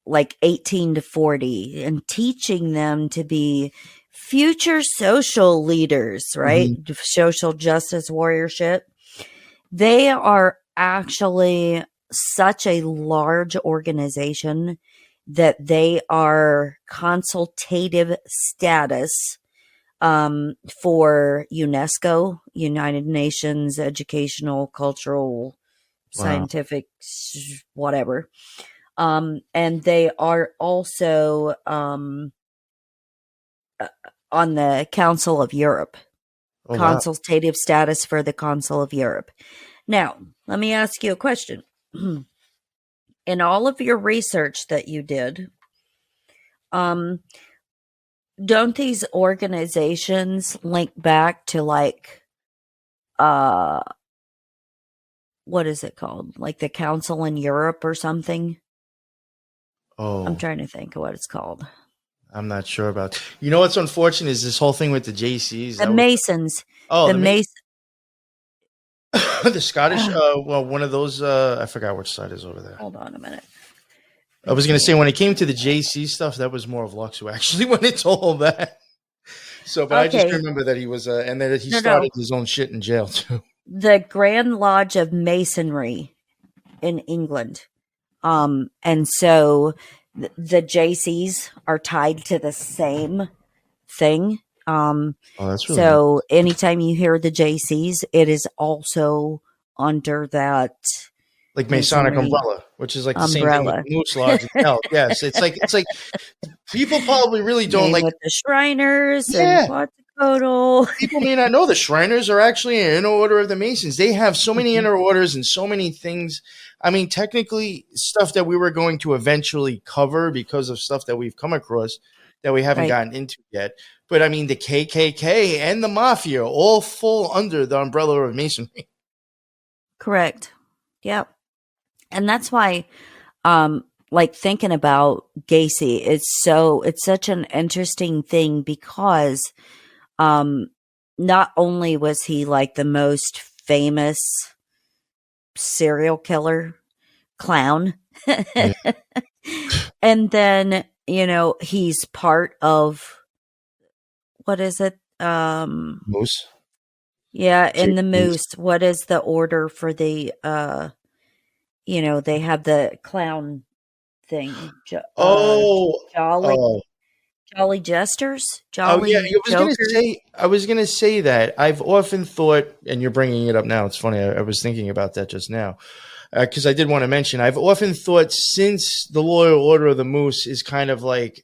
like 18 to 40, and teaching them to be future social leaders, right? Mm-hmm. Social justice warriorship. They are actually such a large organization that they are consultative status for UNESCO, United Nations Educational, Cultural, Scientific, whatever. And they are also on the Council of Europe. Oh, Consultative status for the Council of Europe. Now, let me ask you a question. In all of your research that you did, don't these organizations link back to like, what is it called? Like the Council in Europe or something? Oh, I'm trying to think of what it's called. I'm not sure about. You know what's unfortunate is this whole thing with the JCs. The Masons. Oh, the Masons. The Scottish, well, one of those, I forgot which side is over there. Hold on a minute. I was going to say, when it came to the JC stuff, that was more of Lux who actually went into all that. So, but I just remember that he was, and that he started his own shit in jail too. The Grand Lodge of Masonry in England. And so the JCs are tied to the same thing. That's really so nice. anytime you hear the JCs, it is also under that like Masonic umbrella, which is like the same thing with the Moose Lodge itself. Yes, it's like people probably really don't like with the Shriners and Quetzalcoatl. People may not know the Shriners are actually an inner order of the Masons. They have so many inner orders and so many things. I mean, technically, stuff that we were going to eventually cover because of stuff that we've come across that we haven't gotten into yet. But I mean, the KKK and the Mafia all fall under the umbrella of Masonry. Correct. Yep. And that's why, like thinking about Gacy, it's such an interesting thing because, not only was he like the most famous serial killer clown, and then, you know, he's part of, what is it? Moose. Yeah. In the Moose, what is the order for the, you know, they have the clown thing. Jolly Jesters? Jolly I was gonna say that. I've often thought, and you're bringing it up now, it's funny, I was thinking about that just now. Because I did want to mention, I've often thought since the Loyal Order of the Moose is kind of like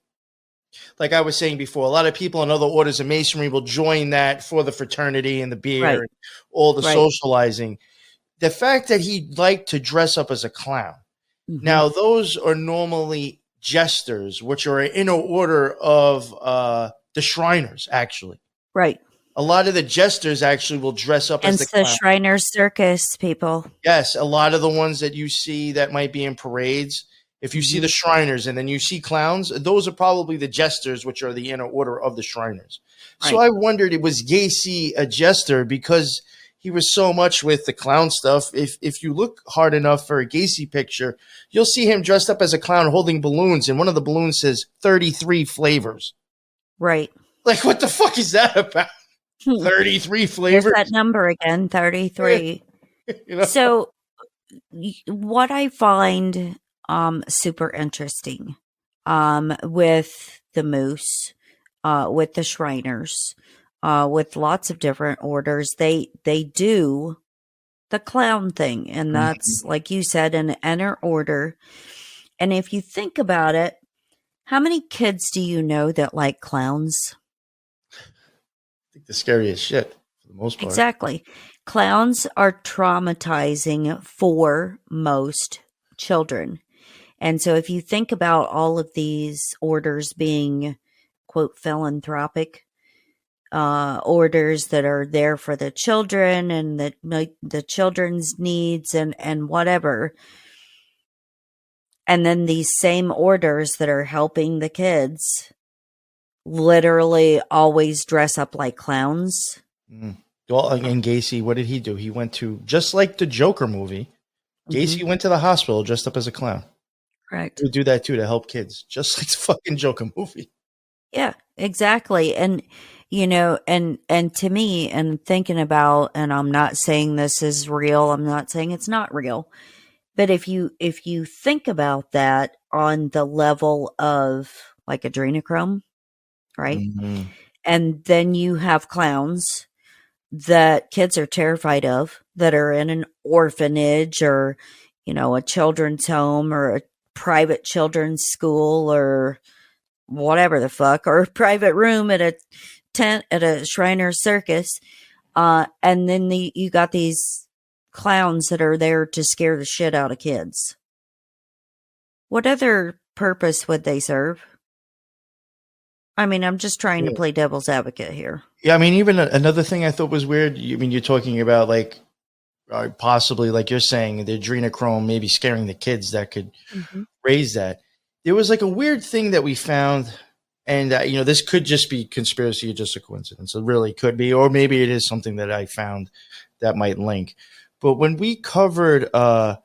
I was saying before, a lot of people in other orders of Masonry will join that for the fraternity and the beer and all the socializing. the fact that he liked to dress up as a clown. Mm-hmm. Now, those are normally jesters, which are in order of the Shriners, actually. Right. A lot of the jesters actually will dress up as the the clown. Shriners Circus people. Yes, a lot of the ones that you see that might be in parades, if you see the Shriners and then you see clowns, those are probably the jesters, which are the inner order of the Shriners. Right. So I wondered, was Gacy a jester because he was so much with the clown stuff? If you look hard enough for a Gacy picture, you'll see him dressed up as a clown holding balloons, and one of the balloons says 33 flavors. Right. Like, what the fuck is that about? 33 flavors? There's that number again, 33. You know? So what I find super interesting with the Moose, with the Shriners, with lots of different orders, they do the clown thing, and that's like you said, an inner order. And if you think about it, how many kids do you know that like clowns? I think the scariest shit for the most part. Exactly. Clowns are traumatizing for most children. And so if you think about all of these orders being, quote, philanthropic orders that are there for the children and the children's needs and whatever, and then these same orders that are helping the kids literally always dress up like clowns. Well, again, Gacy, what did he do? He went to, just like the Joker movie, Gacy went to the hospital dressed up as a clown. Correct. He would do that too to help kids, just like the fucking Joker movie. Yeah, exactly. And, you know, and to me, and thinking about, and I'm not saying this is real, I'm not saying it's not real, but if you think about that on the level of like adrenochrome, right? Mm-hmm. And then you have clowns that kids are terrified of, that are in an orphanage or, you know, a children's home or a private children's school or whatever the fuck, or a private room at a tent at a Shriner circus. And then you got these clowns that are there to scare the shit out of kids. What other purpose would they serve? I mean, I'm just trying to play devil's advocate here. Yeah, I mean, even another thing I thought was weird. I mean, you're talking about like possibly, like you're saying, the adrenochrome maybe scaring the kids that could raise that. There was like a weird thing that we found, and you know, this could just be conspiracy or just a coincidence. It really could be, or maybe it is something that I found that might link. But when we covered Lil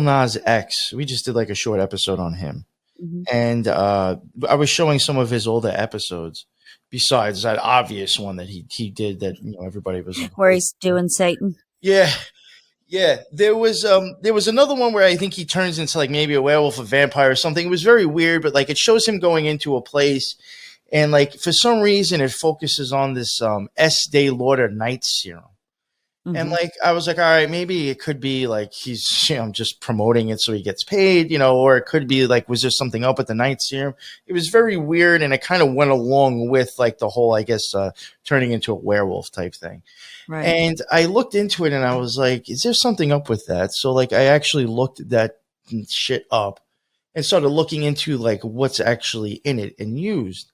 Nas X, we just did like a short episode on him. And I was showing some of his older episodes, besides that obvious one that he did that, you know, everybody was like, where he's doing Satan. Yeah. There was another one where I think he turns into like maybe a werewolf, a vampire or something. It was very weird, but like it shows him going into a place, and like for some reason it focuses on this Estee Lauder night serum. And like, I was like, all right, maybe it could be like he's, you know, just promoting it so he gets paid, you know, or it could be like, was there something up with the night serum? It was very weird. And it kind of went along with like the whole, I guess, turning into a werewolf type thing. Right. And I looked into it and I was like, is there something up with that? So like, I actually looked that shit up and started looking into like what's actually in it and used.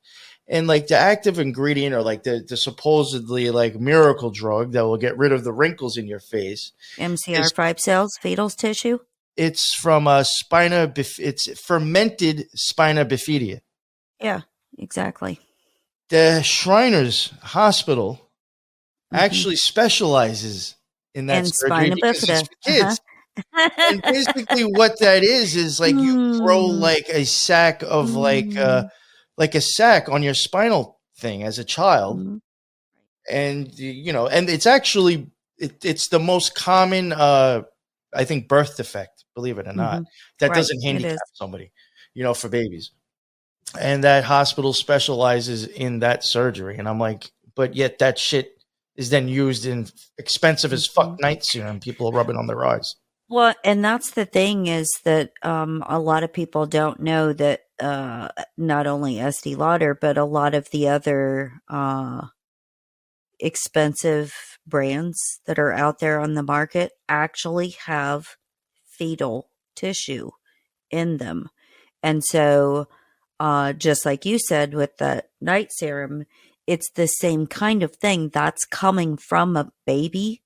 And like the active ingredient, or like the supposedly like miracle drug that will get rid of the wrinkles in your face, MCR5 cells, fetal tissue. It's from it's fermented spina bifida. Yeah, exactly. The Shriners Hospital actually specializes in that surgery because it's for kids. And basically what that is like you grow like a sack of like a sack on your spinal thing as a child. And, you know, and it's actually, it's the most common, I think, birth defect, believe it or not, that doesn't handicap somebody, you know, for babies. And that hospital specializes in that surgery. And I'm like, but yet that shit is then used in expensive as fuck night serum people are rubbing on their eyes. Well, and that's the thing, is that a lot of people don't know that not only Estee Lauder, but a lot of the other expensive brands that are out there on the market actually have fetal tissue in them. And so, just like you said with the night serum, it's the same kind of thing that's coming from a baby,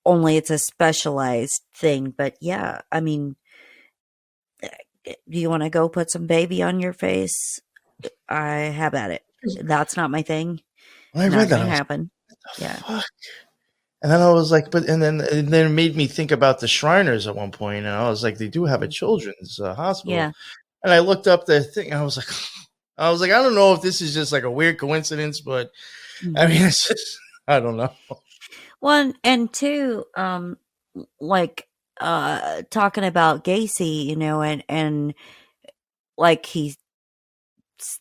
only it's a specialized thing. But yeah, I mean, do you want to go put some baby on your face? I have at it. That's not my thing. When I Not read that, gonna I was happen. like, Yeah. fuck. And then I was like, and then it made me think about the Shriners at one point, and I was like, they do have a children's hospital. Yeah. And I looked up the thing, and I was like, I don't know if this is just like a weird coincidence, but I mean, it's just, I don't know. One and two, like talking about Gacy, you know, and like he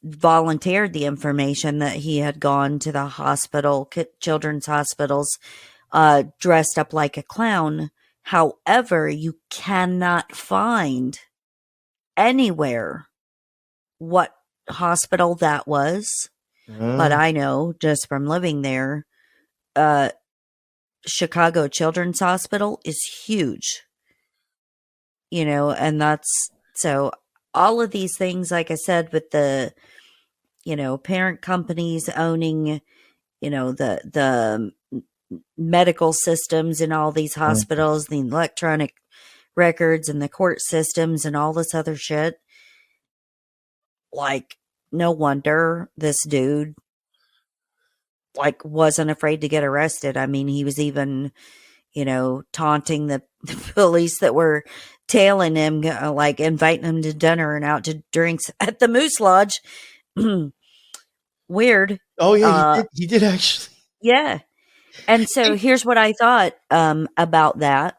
volunteered the information that he had gone to the hospital, children's hospitals, dressed up like a clown. However, you cannot find anywhere what hospital that was. But I know just from living there, Chicago Children's Hospital is huge, you know, and that's so all of these things, like I said, with the, you know, parent companies owning, you know, the medical systems in all these hospitals, the electronic records and the court systems and all this other shit. Like, no wonder this dude like wasn't afraid to get arrested. I mean, he was even, you know, taunting the police that were tailing him, like inviting him to dinner and out to drinks at the Moose Lodge. Weird. Oh yeah, he did actually. Yeah. And so here's what I thought about that.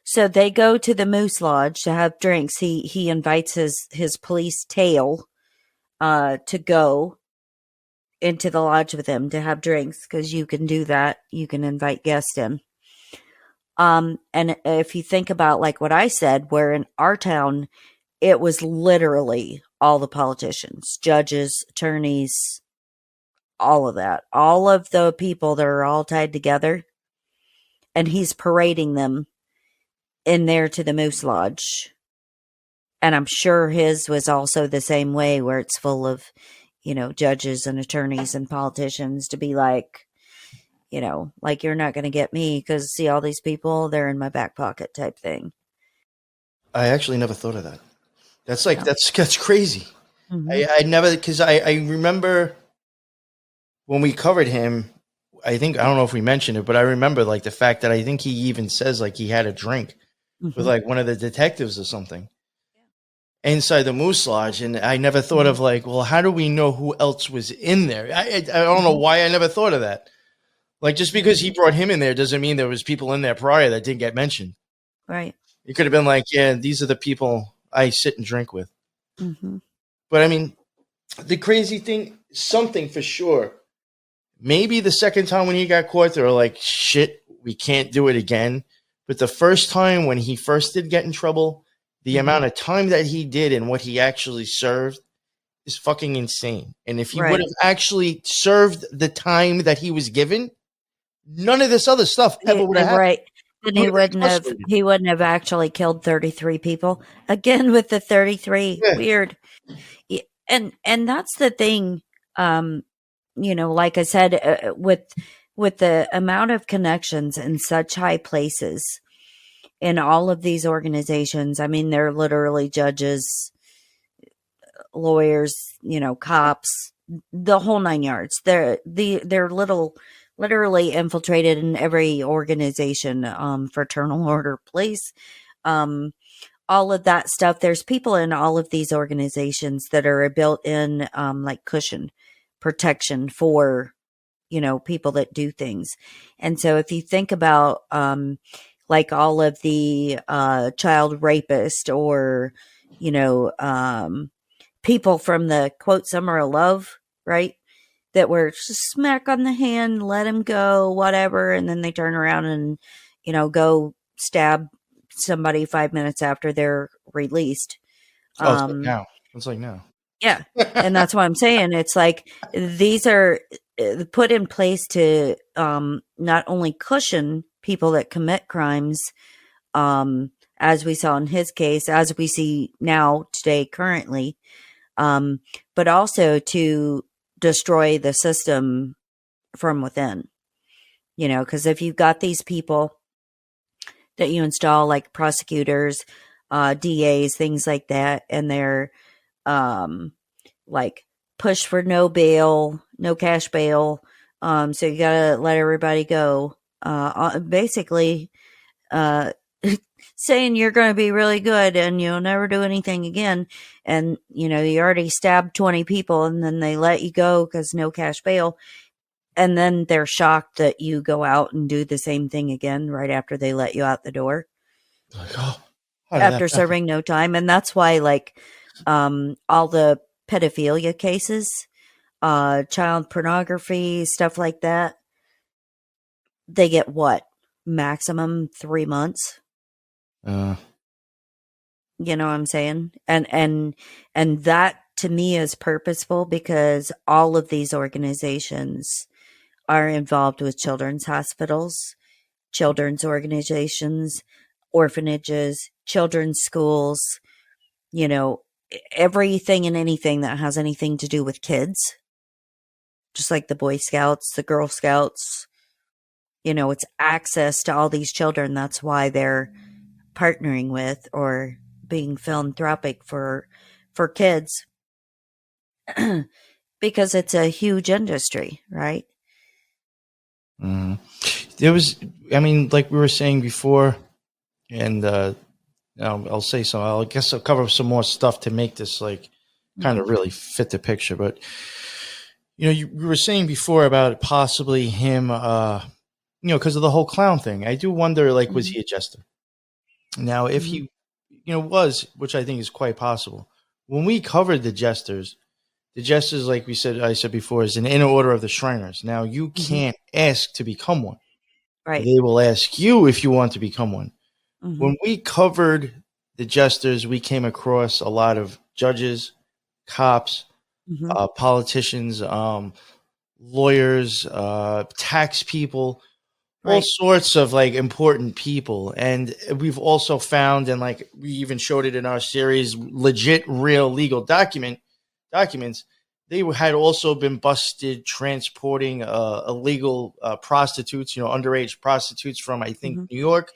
So they go to the Moose Lodge to have drinks. He invites his police tail to go into the lodge with him to have drinks, because you can do that. You can invite guests in. And if you think about like what I said, where in our town, it was literally all the politicians, judges, attorneys, all of that, all of the people that are all tied together, and he's parading them in there to the Moose Lodge. And I'm sure his was also the same way, where it's full of, you know, judges and attorneys and politicians to be like, you know, like, you're not going to get me because see all these people, they're in my back pocket type thing. I actually never thought of that. That's like, that's crazy. Mm-hmm. I never, because I remember when we covered him, I don't know if we mentioned it, but I remember like the fact that I think he even says like he had a drink with like one of the detectives or something inside the Moose Lodge. And I never thought of like, well, how do we know who else was in there? I don't know why I never thought of that. Like, just because he brought him in there doesn't mean there was people in there prior that didn't get mentioned. Right. It could have been like, yeah, these are the people I sit and drink with. Mm-hmm. But I mean, the crazy thing, something for sure, maybe the second time when he got caught, they were like, shit, we can't do it again. But the first time when he first did get in trouble, the amount of time that he did and what he actually served is fucking insane. And if he would have actually served the time that he was given, none of this other stuff ever would have happened. Right. And he wouldn't have actually killed 33 people. Again with the 33. Yeah. Weird. And that's the thing, you know, like I said, with the amount of connections in such high places in all of these organizations. I mean, they're literally judges, lawyers, you know, cops, the whole nine yards. They're literally infiltrated in every organization, fraternal order, police, all of that stuff. There's people in all of these organizations that are built in, like cushion protection for, you know, people that do things. And so if you think about, like all of the, child rapist or, you know, people from the quote Summer of Love, right? That were just smack on the hand, let him go, whatever. And then they turn around and, you know, go stab somebody 5 minutes after they're released. It's like now. Yeah. And that's what I'm saying. It's like these are put in place to not only cushion people that commit crimes, as we saw in his case, as we see now today currently, but also to destroy the system from within. Because if you've got these people that you install, like prosecutors, DAs, things like that, and they're like push for no bail, no cash bail. So you gotta let everybody go. Basically, saying you're going to be really good and you'll never do anything again. And, you already stabbed 20 people and then they let you go because no cash bail. And then they're shocked that you go out and do the same thing again right after they let you out the door. Like, oh, how did After that serving no time. And that's why, like, all the pedophilia cases, child pornography, stuff like that, they get what? Maximum 3 months. happen? You know what I'm saying? And that to me is purposeful because all of these organizations are involved with children's hospitals, children's organizations, orphanages, children's schools, everything and anything that has anything to do with kids. Just like the Boy Scouts, the Girl Scouts, it's access to all these children. That's why they're partnering with or being philanthropic for kids because it's a huge industry, right? There was, I mean, like we were saying before, and I'll say so. I guess I'll cover some more stuff to make this like kind of really fit the picture. But you were saying before about possibly him, because of the whole clown thing. I do wonder, like, was he a jester? Now, if he, was, which I think is quite possible. When we covered the jesters, like I said before, is an inner order of the Shriners. Now, you can't ask to become one. Right. They will ask you if you want to become one. When we covered the jesters, we came across a lot of judges, cops, politicians, lawyers, tax people, all sorts of like important people. And we've also found, and like we even showed it in our series, legit, real legal documents. They had also been busted transporting illegal prostitutes, underage prostitutes from, I think, New York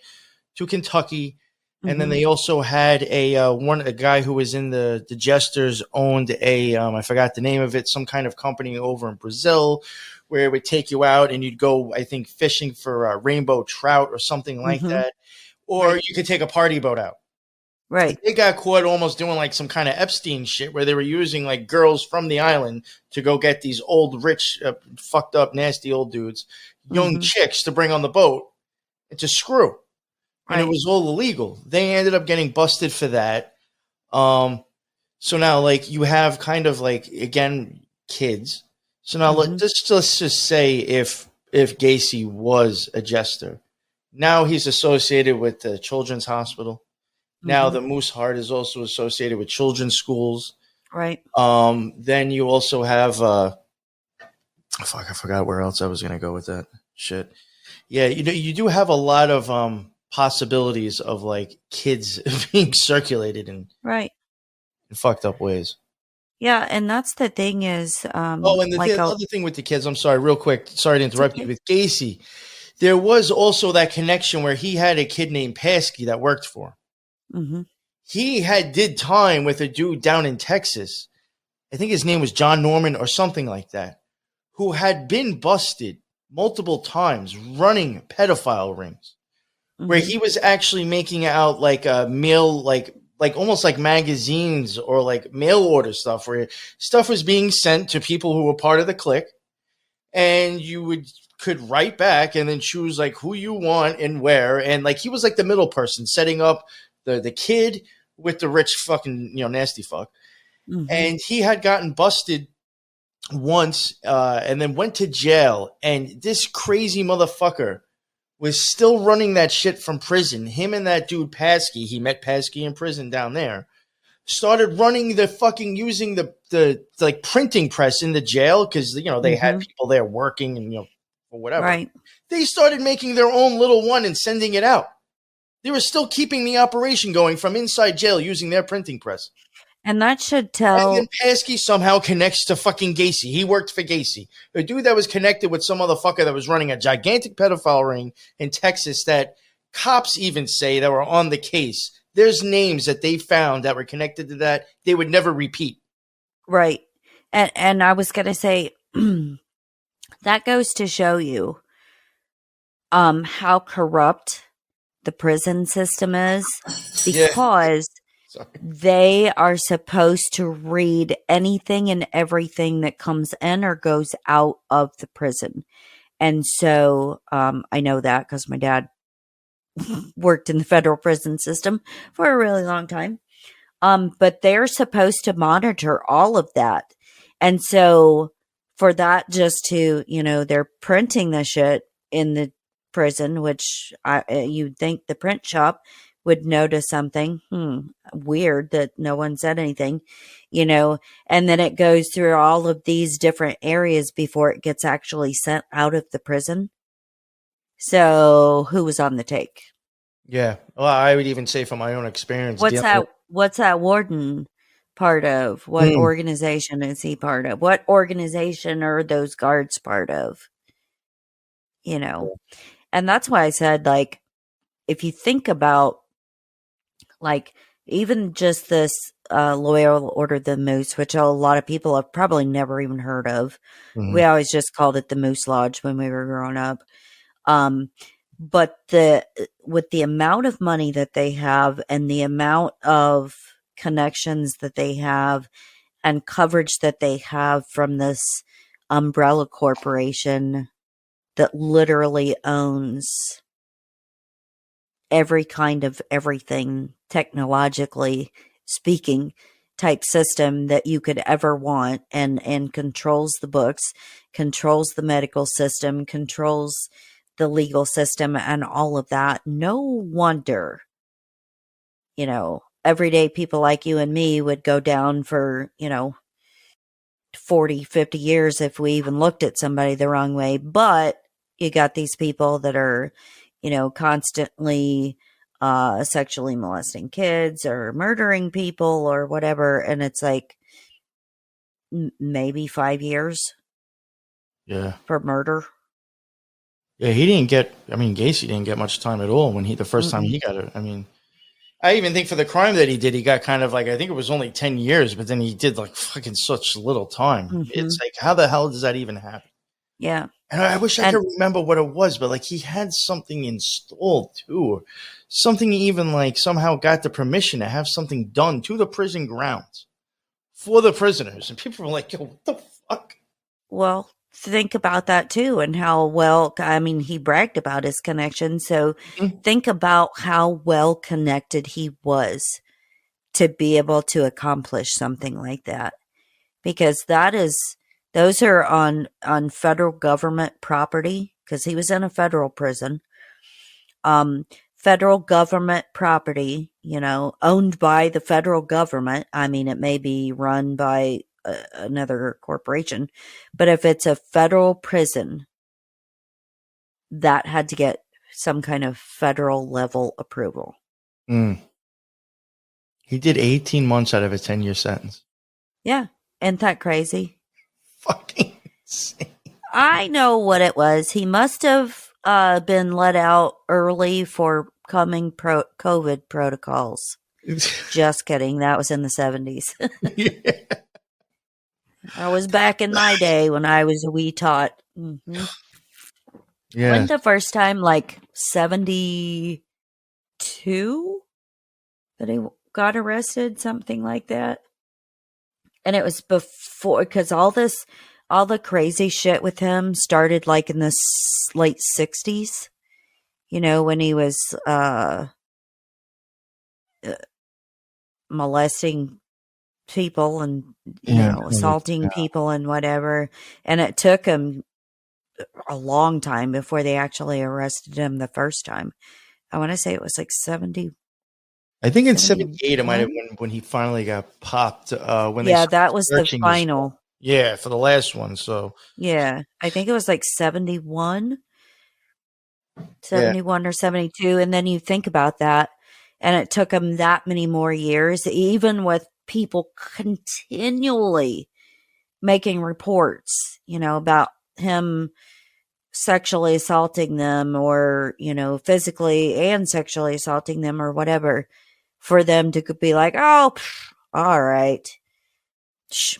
to Kentucky. And then they also had a guy who was in the Jesters owned I forgot the name of it, some kind of company over in Brazil where it would take you out and you'd go, I think, fishing for rainbow trout or something like that. Or you could take a party boat out. Right. They got caught almost doing like some kind of Epstein shit where they were using like girls from the island to go get these old, rich, fucked up, nasty old dudes, young chicks to bring on the boat and to screw. And it was all illegal. They ended up getting busted for that. So now, like, you have kind of like, again, kids. So now let's just say if Gacy was a jester, now he's associated with the Children's Hospital. Now the Moose Heart is also associated with children's schools. Right. Then you also have I forgot where else I was going to go with that shit. Yeah, you do have a lot of possibilities of like kids being circulated in fucked up ways. Yeah, and that's the thing is and the other thing with the kids, I'm sorry, real quick, sorry to interrupt you, with Gacy, there was also that connection where he had a kid named Paskey that worked for him. He did time with a dude down in Texas. I think his name was John Norman or something like that, who had been busted multiple times running pedophile rings, where he was actually making out like a mail, like almost like magazines or like mail order stuff, where stuff was being sent to people who were part of the clique, and you could write back and then choose like who you want and where, and like he was like the middle person setting up the kid with the rich fucking nasty fuck, and he had gotten busted once and then went to jail, and this crazy motherfucker was still running that shit from prison. Him and that dude Paskey, he met Paskey in prison down there. started running the fucking using the like printing press in the jail because they had people there working and or whatever. Right. They started making their own little one and sending it out. They were still keeping the operation going from inside jail using their printing press. And that should tell. And then Paskey somehow connects to fucking Gacy. He worked for Gacy, a dude that was connected with some other fucker that was running a gigantic pedophile ring in Texas that cops even say that were on the case. There's names that they found that were connected to that they would never repeat. Right. And I was going to say, that goes to show you how corrupt the prison system is, because they are supposed to read anything and everything that comes in or goes out of the prison. And so I know that because my dad worked in the federal prison system for a really long time. But they're supposed to monitor all of that. And so for that just to, they're printing the shit in the prison, which you'd think the print shop would notice something. Weird that no one said anything, and then it goes through all of these different areas before it gets actually sent out of the prison. So who was on the take? Yeah. Well, I would even say from my own experience. What's that warden part of? What organization is he part of? What organization are those guards part of? And that's why I said, like, if you think about, like, even just this Loyal Order of the Moose, which a lot of people have probably never even heard of. We always just called it the Moose Lodge when we were growing up. But with the amount of money that they have and the amount of connections that they have and coverage that they have from this umbrella corporation that literally owns every kind of everything technologically speaking type system that you could ever want, and controls the books, controls the medical system, controls the legal system and all of that. No wonder, everyday people like you and me would go down for, 40, 50 years if we even looked at somebody the wrong way. But you got these people that are, constantly sexually molesting kids or murdering people or whatever. And it's like maybe 5 years. Yeah. For murder. Yeah, Gacy didn't get much time at all when the first time he got it. I mean, I even think for the crime that he did, he got kind of like, I think it was only 10 years, but then he did like fucking such little time. It's like, how the hell does that even happen? Yeah. And I wish I could remember what it was, but like he had something installed too, or something even like somehow got the permission to have something done to the prison grounds for the prisoners. And people were like, yo, what the fuck? Well, think about that too, and how well, he bragged about his connection. So think about how well connected he was to be able to accomplish something like that. Because those are on federal government property, because he was in a federal prison. Federal government property, owned by the federal government. It may be run by another corporation, but if it's a federal prison, that had to get some kind of federal level approval. He did 18 months out of a 10-year sentence. Yeah. Isn't that crazy? Fucking insane. I know what it was. He must have been let out early for coming COVID protocols. Just kidding. That was in the 70s. Yeah. I was back in my day when I was a wee tot. Mm-hmm. Yeah. When the first time, like 72, that he got arrested, something like that. And it was before, because all the crazy shit with him started like in the late 60s, when he was molesting people and assaulting people and whatever. And it took him a long time before they actually arrested him the first time. I want to say it was like 71 I think in 71? 78 it might have been when he finally got popped. When they Yeah, started that was the searching his phone. final. Yeah, for the last one. So Yeah, I think it was like 71, yeah, 71 or 72. And then you think about that, and it took him that many more years, even with people continually making reports, about him sexually assaulting them or, physically and sexually assaulting them or whatever, for them to be like, oh, all right,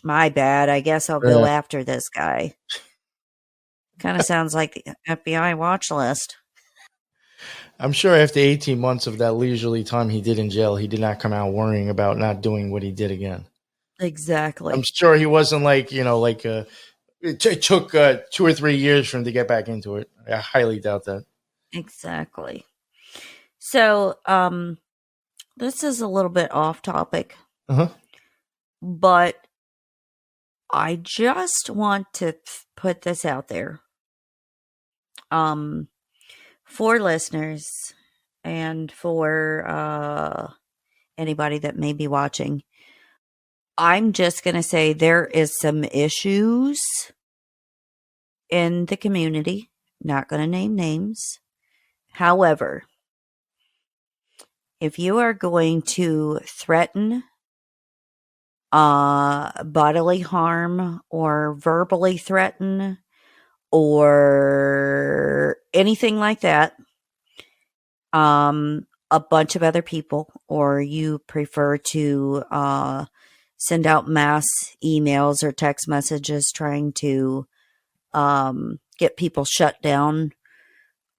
my bad. I guess I'll go yeah. after this guy. Kind of sounds like the FBI watch list. I'm sure after 18 months of that leisurely time he did in jail, he did not come out worrying about not doing what he did again. I'm Exactly. sure he wasn't it took 2 or 3 years for him to get back into it. I highly doubt that. Exactly. So, this is a little bit off topic, Uh-huh. but I just want to put this out there. For listeners and for anybody that may be watching, I'm just going to say there is some issues in the community. Not going to name names. However, if you are going to threaten bodily harm or verbally threaten or anything like that, a bunch of other people, or you prefer to send out mass emails or text messages trying to get people shut down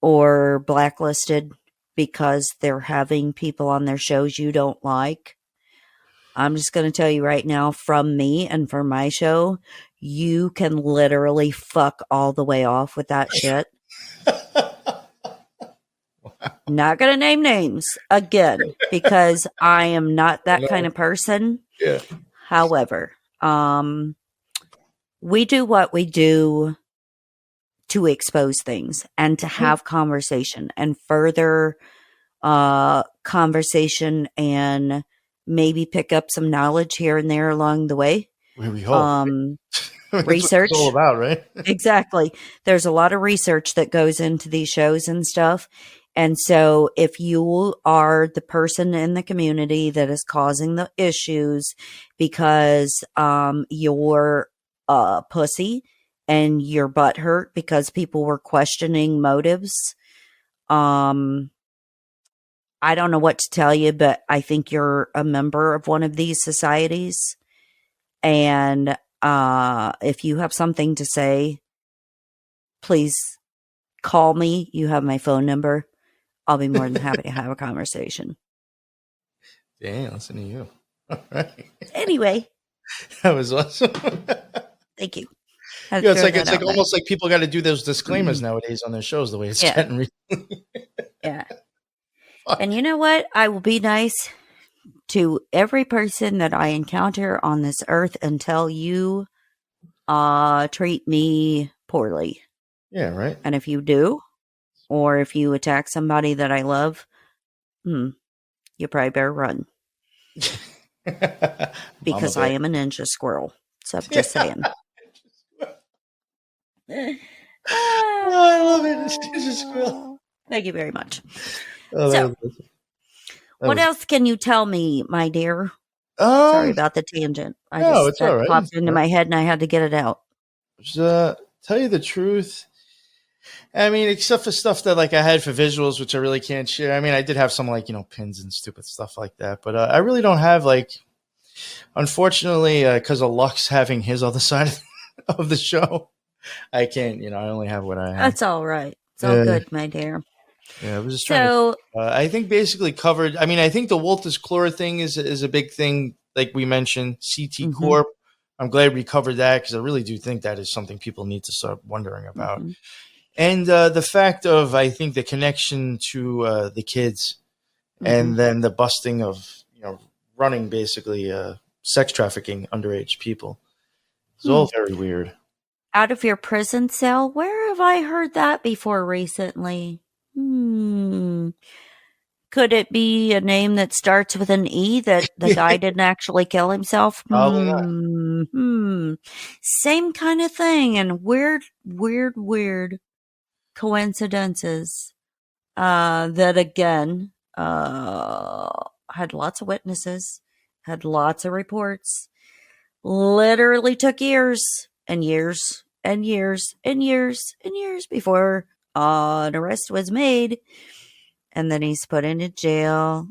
or blacklisted because they're having people on their shows you don't like, I'm just going to tell you right now, from me and from my show, you can literally fuck all the way off with that shit. Not going to name names again because I am not that kind of person. Yeah. However, we do what we do to expose things and to have conversation and further conversation and maybe pick up some knowledge here and there along the way. We hope. Research. That's what it's all about, right? Exactly. There's a lot of research that goes into these shows and stuff. And so if you are the person in the community that is causing the issues because you're pussy and your butt hurt because people were questioning motives, I don't know what to tell you, but I think you're a member of one of these societies. And if you have something to say, please call me. You have my phone number. I'll be more than happy to have a conversation. Damn, listen to you. All right. Anyway. That was awesome. Thank you. Yeah, it's like almost like people got to do those disclaimers nowadays on their shows, the way it's getting recently. Yeah. And you know what? I will be nice to every person that I encounter on this earth until you treat me poorly. Yeah, right. And if you do, or if you attack somebody that I love, you probably better run. Because I am a ninja squirrel. So I'm just saying. I love it. It's ninja squirrel. Thank you very much. Oh, what else can you tell me, my dear? Sorry about the tangent. It's all right. Popped into my head and I had to get it out. Tell you the truth, I mean, except for stuff that I had for visuals, which I really can't share. I mean, I did have some pins and stupid stuff like that, but I really don't have unfortunately, because of Lux having his other side of the show, I can't. I only have what I have. That's all right. It's all good, my dear. Yeah, I was just trying to. I think basically covered. I mean, I think the Wolters Kluwer thing is a big thing, like we mentioned. CT Corp. I'm glad we covered that because I really do think that is something people need to start wondering about. And the fact of, I think, the connection to the kids and then the busting of, running basically sex trafficking underage people. It's all very weird. Out of your prison cell? Where have I heard that before recently? Could it be a name that starts with an E that the guy didn't actually kill himself? Probably not. Same kind of thing, and weird coincidences. That again, had lots of witnesses, had lots of reports, literally took years and years and years and years and years before an arrest was made. And then he's put into jail.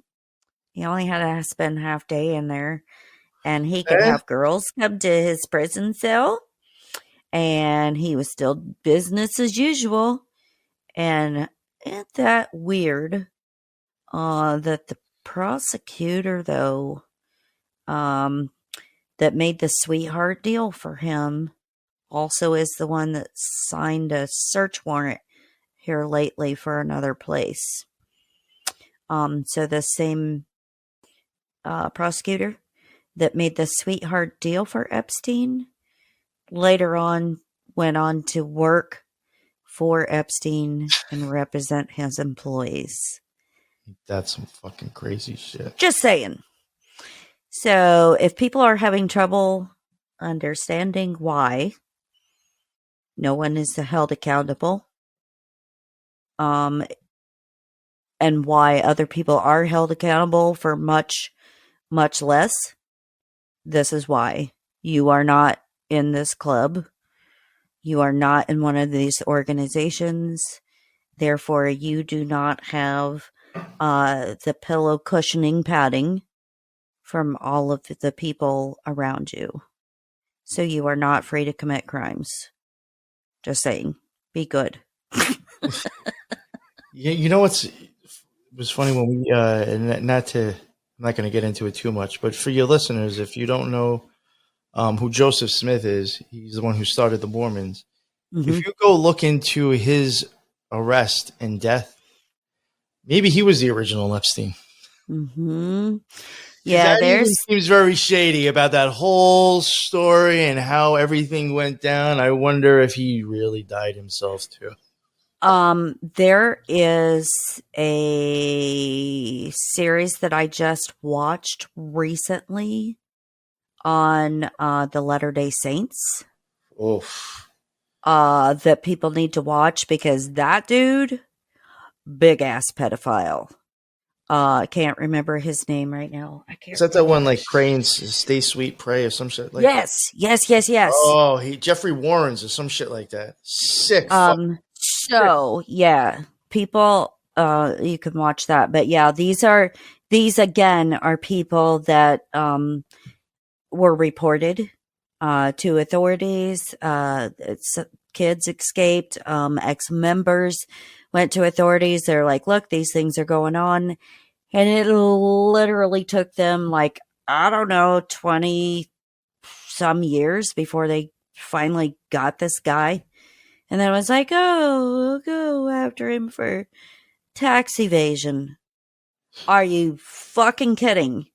He only had to spend half day in there. And he could have girls come to his prison cell. And he was still business as usual. And isn't that weird that the prosecutor, though, that made the sweetheart deal for him also is the one that signed a search warrant here lately for another place. So the same prosecutor that made the sweetheart deal for Epstein later on went on to work for Epstein and represent his employees. That's some fucking crazy shit. Just saying. So if people are having trouble understanding why no one is held accountable, and why other people are held accountable for much, much less, this is why. You are not in this club. You are not in one of these organizations. Therefore, you do not have the pillow cushioning padding from all of the people around you. So you are not free to commit crimes. Just saying. Be good. Yeah, you know what's it was funny when we and I'm not going to get into it too much, but for your listeners, if you don't know who Joseph Smith is, he's the one who started the Mormons. Mm-hmm. If you go look into his arrest and death, maybe he was the original Epstein. Mm-hmm. Yeah, that seems very shady about that whole story and how everything went down. I wonder if he really died himself too. There is a series that I just watched recently on the Latter-day Saints. Oof. That people need to watch because that dude, big ass pedophile. I can't remember his name right now. I can't. Is that one like Crane's Stay Sweet Pray or some shit like that? Yes. Oh, Jeffrey Warren's or some shit like that. Sick. So yeah, people, you can watch that. But yeah, these again are people that were reported to authorities. Kids escaped. Ex-members went to authorities. They're like, look, these things are going on. And it literally took them 20 some years before they finally got this guy. And then it was like, oh, we'll go after him for tax evasion. Are you fucking kidding?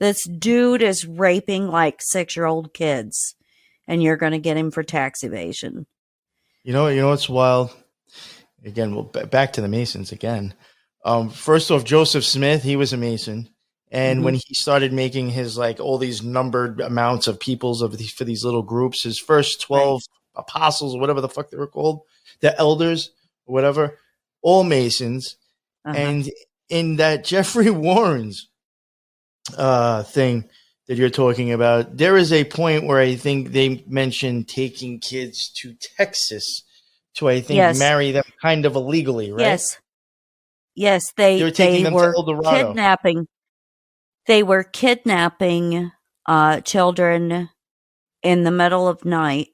This dude is raping 6-year-old kids. And you're going to get him for tax evasion. You know what's wild? Again, back to the Masons again. First off, Joseph Smith, he was a Mason. And when he started making his all these numbered amounts of peoples for these little groups, his first 12 apostles or whatever the fuck they were called, the elders or whatever, all Masons. And in that Jeffrey Warren's thing that you're talking about, there is a point where I think they mentioned taking kids to Texas to, I think, marry them kind of illegally, right? Yes, they were taking them to El Dorado. Kidnapping. They were kidnapping children in the middle of night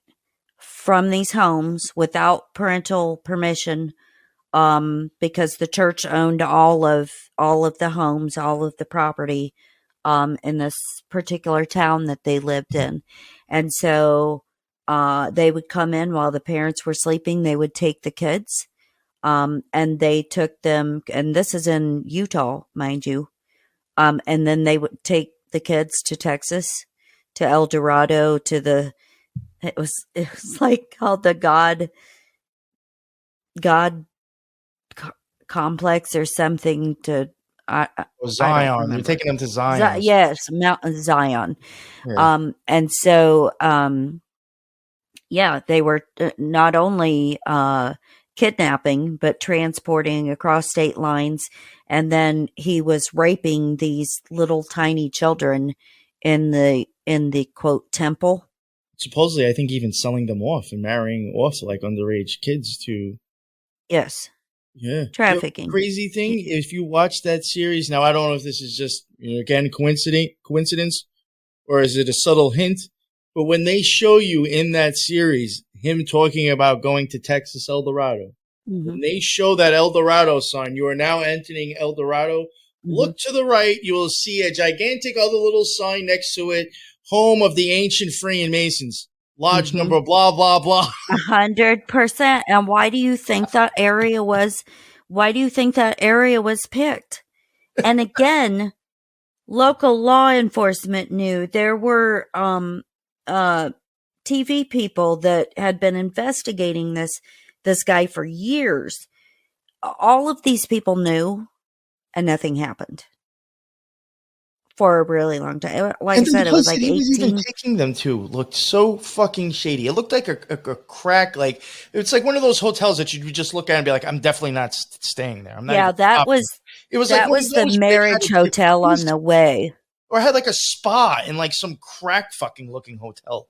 from these homes without parental permission, because the church owned all of the homes, all of the property in this particular town that they lived in. And so they would come in while the parents were sleeping. They would take the kids, and they took them, and this is in Utah, mind you. And then they would take the kids to Texas, to El Dorado, it was called the God complex or something, to I don't Zion. You're remember. taking them to Zion. Yes, Mount Zion. Yeah. And so, yeah, they were not only kidnapping, but transporting across state lines. And then he was raping these little tiny children in the quote temple. Supposedly, I think even selling them off and marrying off to like underage kids to. Yes. Yeah. Trafficking. Crazy thing, if you watch that series, now I don't know if this is just, again, coincidence, or is it a subtle hint? But when they show you in that series him talking about going to Texas El Dorado, when they show that El Dorado sign, you are now entering El Dorado. Look to the right, you will see a gigantic other little sign next to it, home of the ancient Freemasons, lodge number blah, blah, blah. 100%. And why do you think that area was picked? And again, local law enforcement knew. There were TV people that had been investigating this guy for years. All of these people knew, and nothing happened for a really long time. Like I said, it was like he 18. was even taking them to looked so fucking shady. It looked like a crack. Like it's like one of those hotels that you just look at and be like, I'm definitely not staying there. I'm not. Yeah, that was the marriage hotel on the way. Or had like a spa in like some crack fucking looking hotel.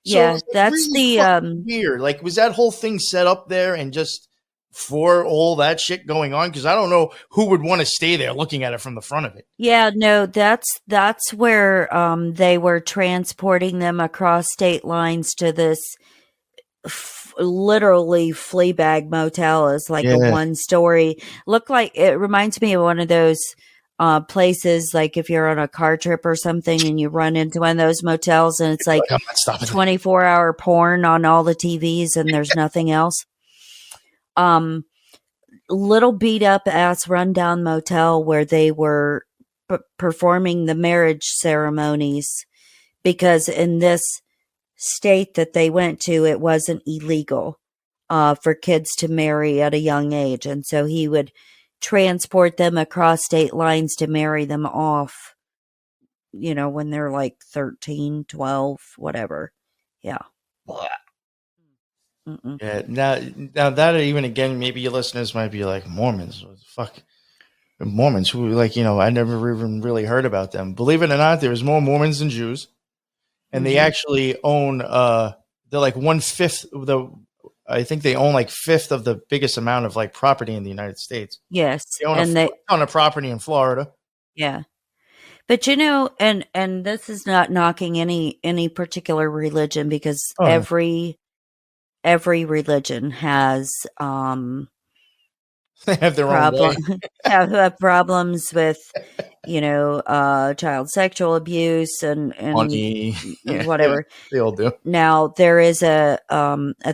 So yeah, that's really the weird. Like, was that whole thing set up there and just for all that shit going on? Because I don't know who would want to stay there looking at it from the front of it. Yeah, no, that's where they were transporting them across state lines to this literally flea bag motel. Is like a 1-story. Looked like it reminds me of one of those places, like if you're on a car trip or something and you run into one of those motels and it's like 24-hour porn on all the TVs and there's nothing else. Little beat up ass rundown motel where they were performing the marriage ceremonies, because in this state that they went to, it wasn't illegal for kids to marry at a young age. And so he would transport them across state lines to marry them off, when they're like 13, 12, whatever. Yeah. Yeah. Now that even again, maybe your listeners might be like, Mormons, what the fuck? Mormons, who like, I never even really heard about them. Believe it or not, there's more Mormons than Jews. And they actually own, they're like 1/5 of I think they own like 1/5 of the biggest amount of like property in the United States. Yes. They own a ton of property in Florida. Yeah. But and this is not knocking any particular religion, because every religion has they have their own way. have problems with child sexual abuse and money, whatever. They all do. Now there is a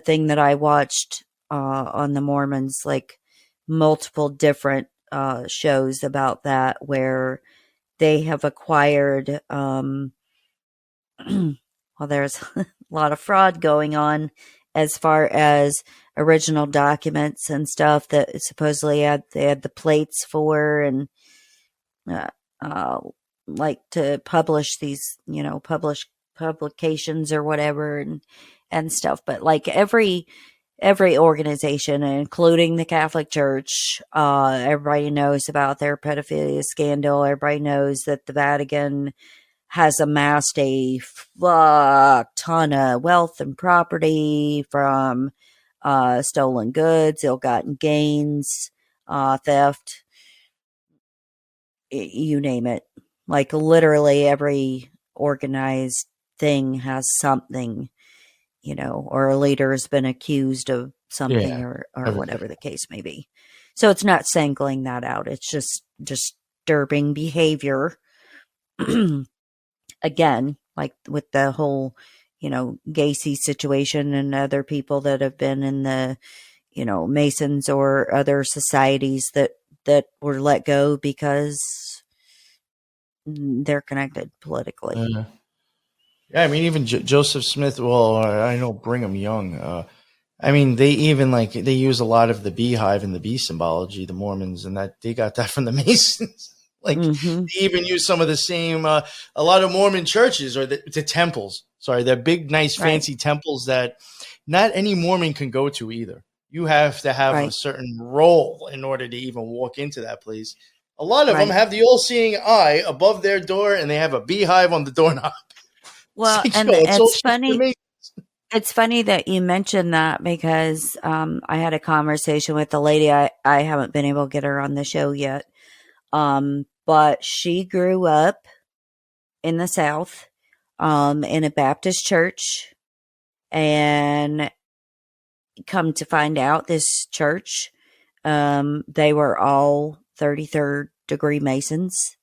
thing that I watched on the Mormons, like multiple different shows about that, where they have acquired well, there's a lot of fraud going on as far as original documents and stuff that supposedly they had the plates for, and like to publish these, publications or whatever and stuff. But like every organization, including the Catholic Church, everybody knows about their pedophilia scandal. Everybody knows that the Vatican has amassed a fuck ton of wealth and property from stolen goods, ill-gotten gains, theft, you name it. Like literally every organized thing has something, or a leader has been accused of something, or whatever the case may be. So it's not singling that out. It's just disturbing behavior. Again, like with the whole, Gacy situation and other people that have been in the, Masons or other societies that were let go because they're connected politically. Yeah, I mean, even Joseph Smith. Well, I know Brigham Young. I mean, they even they use a lot of the beehive and the bee symbology, the Mormons, and that they got that from the Masons. Like Mm-hmm. they even use some of the same. A lot of Mormon churches or the temples. Sorry, they're big, nice, Right. fancy temples that not any Mormon can go to either. You have to have a Right. certain role in order to even walk into that place. A lot of them Right. have the all-seeing eye above their door, and they have a beehive on the doorknob. It's Well, like, and yo, it's all it's shit to funny. me. It's funny that you mentioned that because I had a conversation with a lady. I haven't been able to get her on the show yet. But she grew up in the South in a Baptist church. And come to find out, this church, they were all 33rd degree Masons.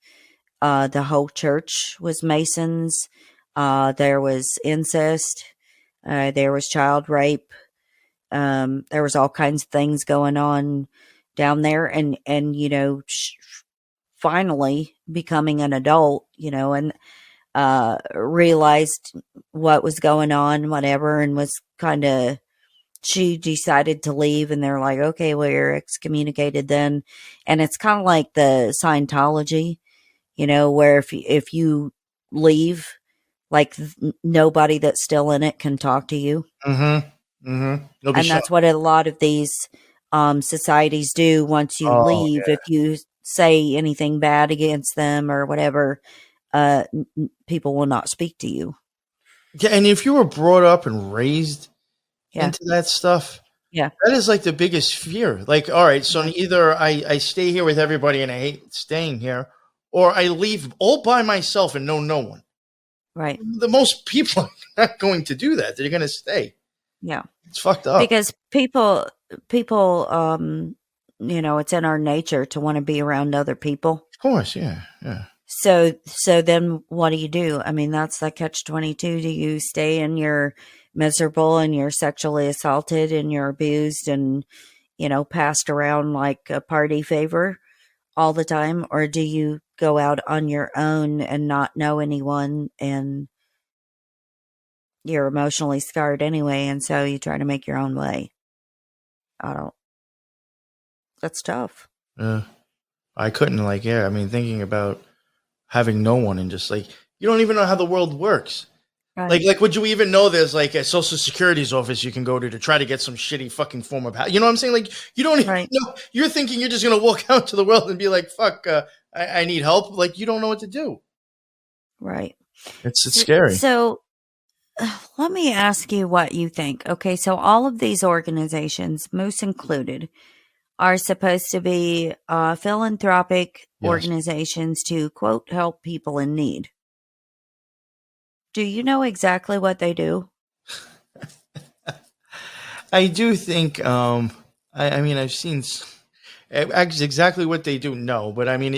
The whole church was Masons. There was incest. There was child rape. There was all kinds of things going on down there. And finally becoming an adult, and realized what was going on, whatever, and was kind of, she decided to leave, and they're like, okay, well, you're excommunicated then. And it's kind of like the Scientology, where if you leave, like nobody that's still in it can talk to you. Mm-hmm. Mm-hmm. You'll be And shot. that's what a lot of these societies do. Once you Oh, leave, if you say anything bad against them or whatever, people will not speak to you. yeah. And if you were brought up and raised Yeah. into that stuff, Yeah. that is like the biggest fear. Like, all right, so Yeah. either I stay here with everybody and I hate staying here, or I leave all by myself and know no one. Right. The most people are not going to do that. They're going to stay. Yeah. It's fucked up. Because people, it's in our nature to want to be around other people. Of course, yeah, yeah. So then what do you do? I mean, that's the catch-22. Do you stay and you're miserable and you're sexually assaulted and you're abused and, passed around like a party favor all the time? Or do you go out on your own and not know anyone and you're emotionally scarred anyway, and so you try to make your own way? That's tough. I couldn't I mean, thinking about having no one and just like, you don't even know how the world works. Right. Like, would you even know there's like a social security's office you can go to try to get some shitty fucking form of you know what I'm saying? Like, you don't even know. You're thinking you're just going to walk out to the world and be like, fuck, I need help. Like, you don't know what to do. Right. It's scary. So let me ask you what you think. Okay, so all of these organizations, Moose included, are supposed to be philanthropic organizations to, quote, help people in need. Do you know exactly what they do? I do think, I mean, I've seen exactly what they do. No, but I mean,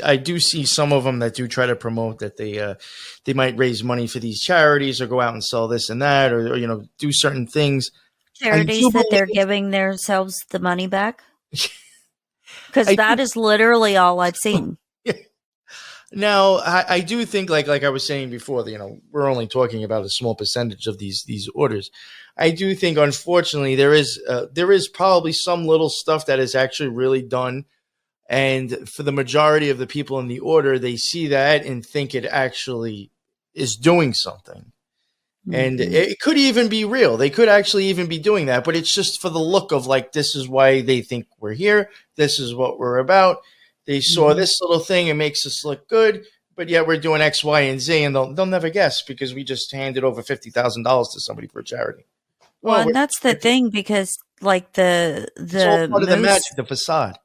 I do see some of them that do try to promote that they might raise money for these charities or go out and sell this and that, or do certain things. Charities that they're giving themselves the money back? Because that is literally all I've seen. Now, I do think, like I was saying before, we're only talking about a small percentage of these orders. I do think, unfortunately, there is probably some little stuff that is actually really done, and for the majority of the people in the order, they see that and think it actually is doing something. Mm-hmm. And it could even be real. They could actually even be doing that, but it's just for the look of like, this is why they think we're here. This is what we're about. They saw this little thing. It makes us look good, but yet we're doing X, Y, and Z, and they'll never guess because we just handed over $50,000 to somebody for a charity. Well, and that's the thing, because like the it's all part of the magic, the facade.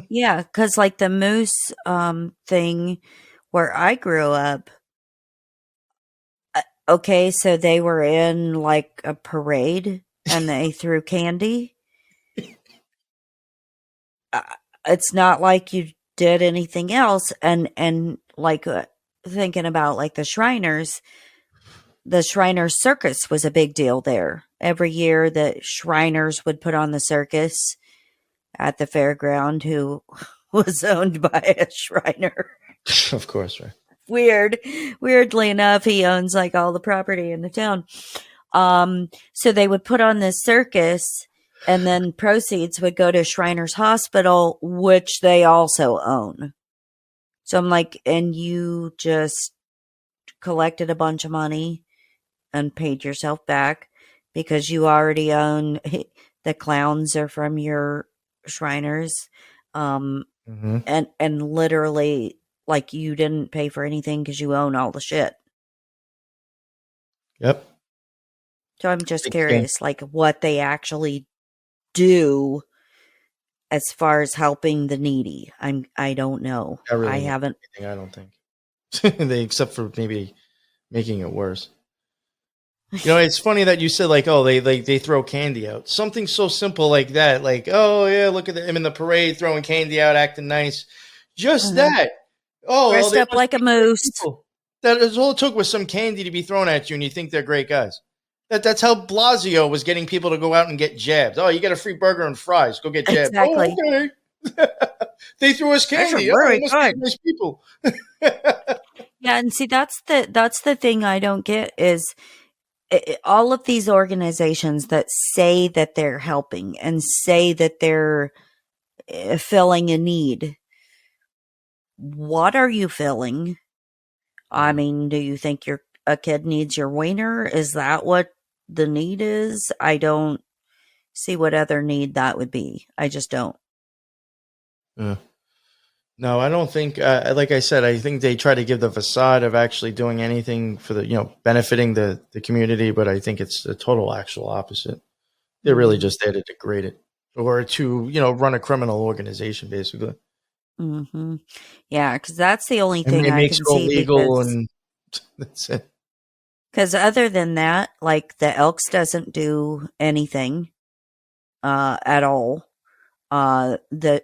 Yeah, because like the Moose thing where I grew up. Okay, so they were in like a parade and they threw candy. It's not like you did anything else. And like thinking about like the Shriners circus was a big deal there. Every year the Shriners would put on the circus at the fairground, who was owned by a Shriner. Of course, right. Weirdly enough, he owns like all the property in the town. So they would put on this circus, and then proceeds would go to Shriners Hospital, which they also own. So I'm like, and you just collected a bunch of money and paid yourself back because you already own the clowns are from your Shriners. Mm-hmm. And literally, like, you didn't pay for anything because you own all the shit. Yep. So I'm just Big scam. curious, like, what they actually do as far as helping the needy. I don't know. Not really I mean haven't. anything, I don't think. Except for maybe making it worse. It's funny that you said like, oh, they throw candy out. Something so simple like that, like, oh yeah, look at him in the parade throwing candy out, acting nice. Just that. Oh, well, Dressed they up must like a be great moose. people. That is all it took was some candy to be thrown at you, and you think they're great guys. That's how Blasio was getting people to go out and get jabbed. Oh, you get a free burger and fries. Go get jabbed. Exactly. Oh, okay. They threw us Those are candy. Oh, very they must be good. nice people. Yeah, and see, that's the thing I don't get is all of these organizations that say that they're helping and say that they're filling a need. What are you filling? I mean, do you think a kid needs your wiener? Is that what the need is? I don't see what other need that would be. I just don't. No, I don't think. Like I said, I think they try to give the facade of actually doing anything for the benefiting the community, but I think it's the total actual opposite. They're really just there to degrade it or to run a criminal organization, basically. Mm-hmm. Yeah, because that's the only And thing it I makes can it all see. legal, and that's it. Because other than that, like the Elks doesn't do anything at all. Like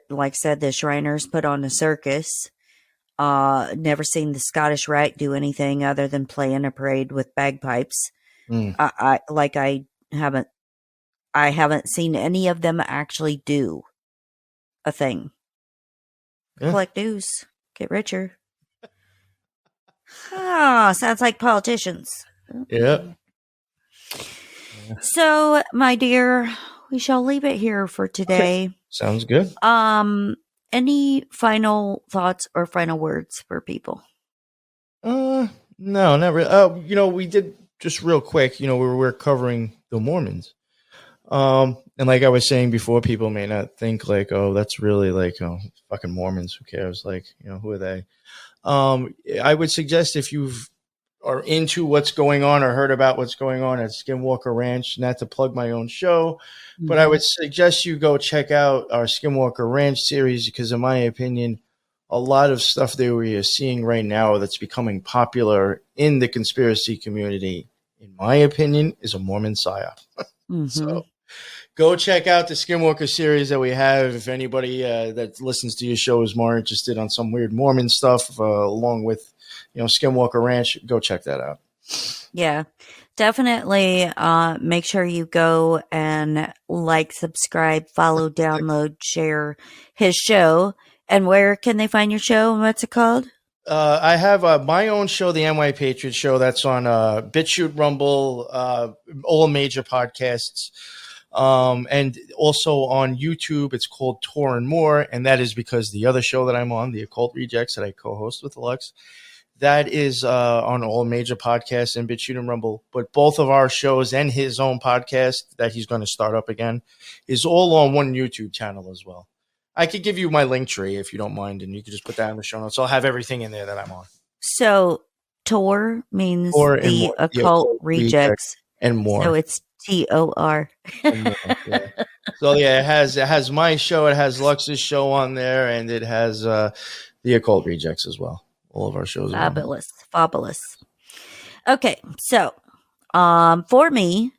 I said, the Shriners put on a circus. Never seen the Scottish Rite do anything other than play in a parade with bagpipes. Mm. I haven't seen any of them actually do a thing. Yeah. Collect dues, get richer. Sounds like politicians. Yeah. So, my dear, we shall leave it here for today. Sounds good. Any final thoughts or final words for people? No, not really. We did just real quick. We're covering the Mormons. And like I was saying before, people may not think like, oh, that's really like, fucking Mormons. Who cares? Like, who are they? I would suggest if you are into what's going on or heard about what's going on at Skinwalker Ranch, not to plug my own show, but I would suggest you go check out our Skinwalker Ranch series because, in my opinion, a lot of stuff that we are seeing right now that's becoming popular in the conspiracy community, in my opinion, is a Mormon psyop. So go check out the Skinwalker series that we have. If anybody that listens to your show is more interested on some weird Mormon stuff, along with Skinwalker Ranch, go check that out. Yeah, definitely. Make sure you go and like, subscribe, follow, download, share his show. And where can they find your show? And what's it called? I have my own show, the NY Patriot Show. That's on BitChute, Rumble, all major podcasts. And also on YouTube, it's called Tor and More. And that is because the other show that I'm on, the Occult Rejects, that I co-host with Lux, that is on all major podcasts and BitChute and Rumble. But both of our shows and his own podcast that he's going to start up again is all on one YouTube channel as well. I could give you my link tree if you don't mind, and you could just put that in the show notes. I'll have everything in there that I'm on. So Tor means the Occult Rejects and more. So it's TOR. Yeah. So yeah, it has my show, it has Lux's show on there, and it has the Occult Rejects as well. All of our shows. Fabulous. Okay, so for me,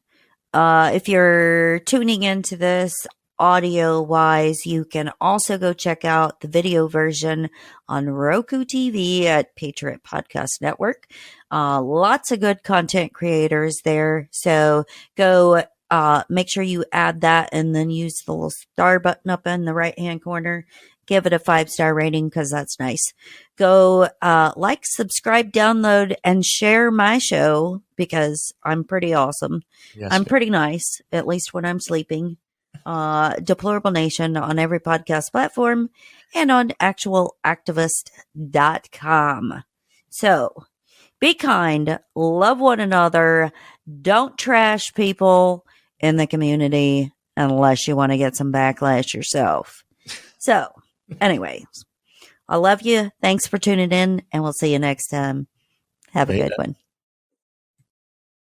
if you're tuning into this audio wise, you can also go check out the video version on Roku TV at Patriot Podcast Network. Lots of good content creators there. So go make sure you add that and then use the little star button up in the right hand corner. Give it a 5-star rating because that's nice. Go like, subscribe, download, and share my show because I'm pretty awesome. Yes, I'm pretty nice, at least when I'm sleeping. Deplorable Nation on every podcast platform and on actualactivist.com. So be kind, love one another, don't trash people in the community unless you want to get some backlash yourself. So, anyways, I love you. Thanks for tuning in, and we'll see you next time. Have a good one.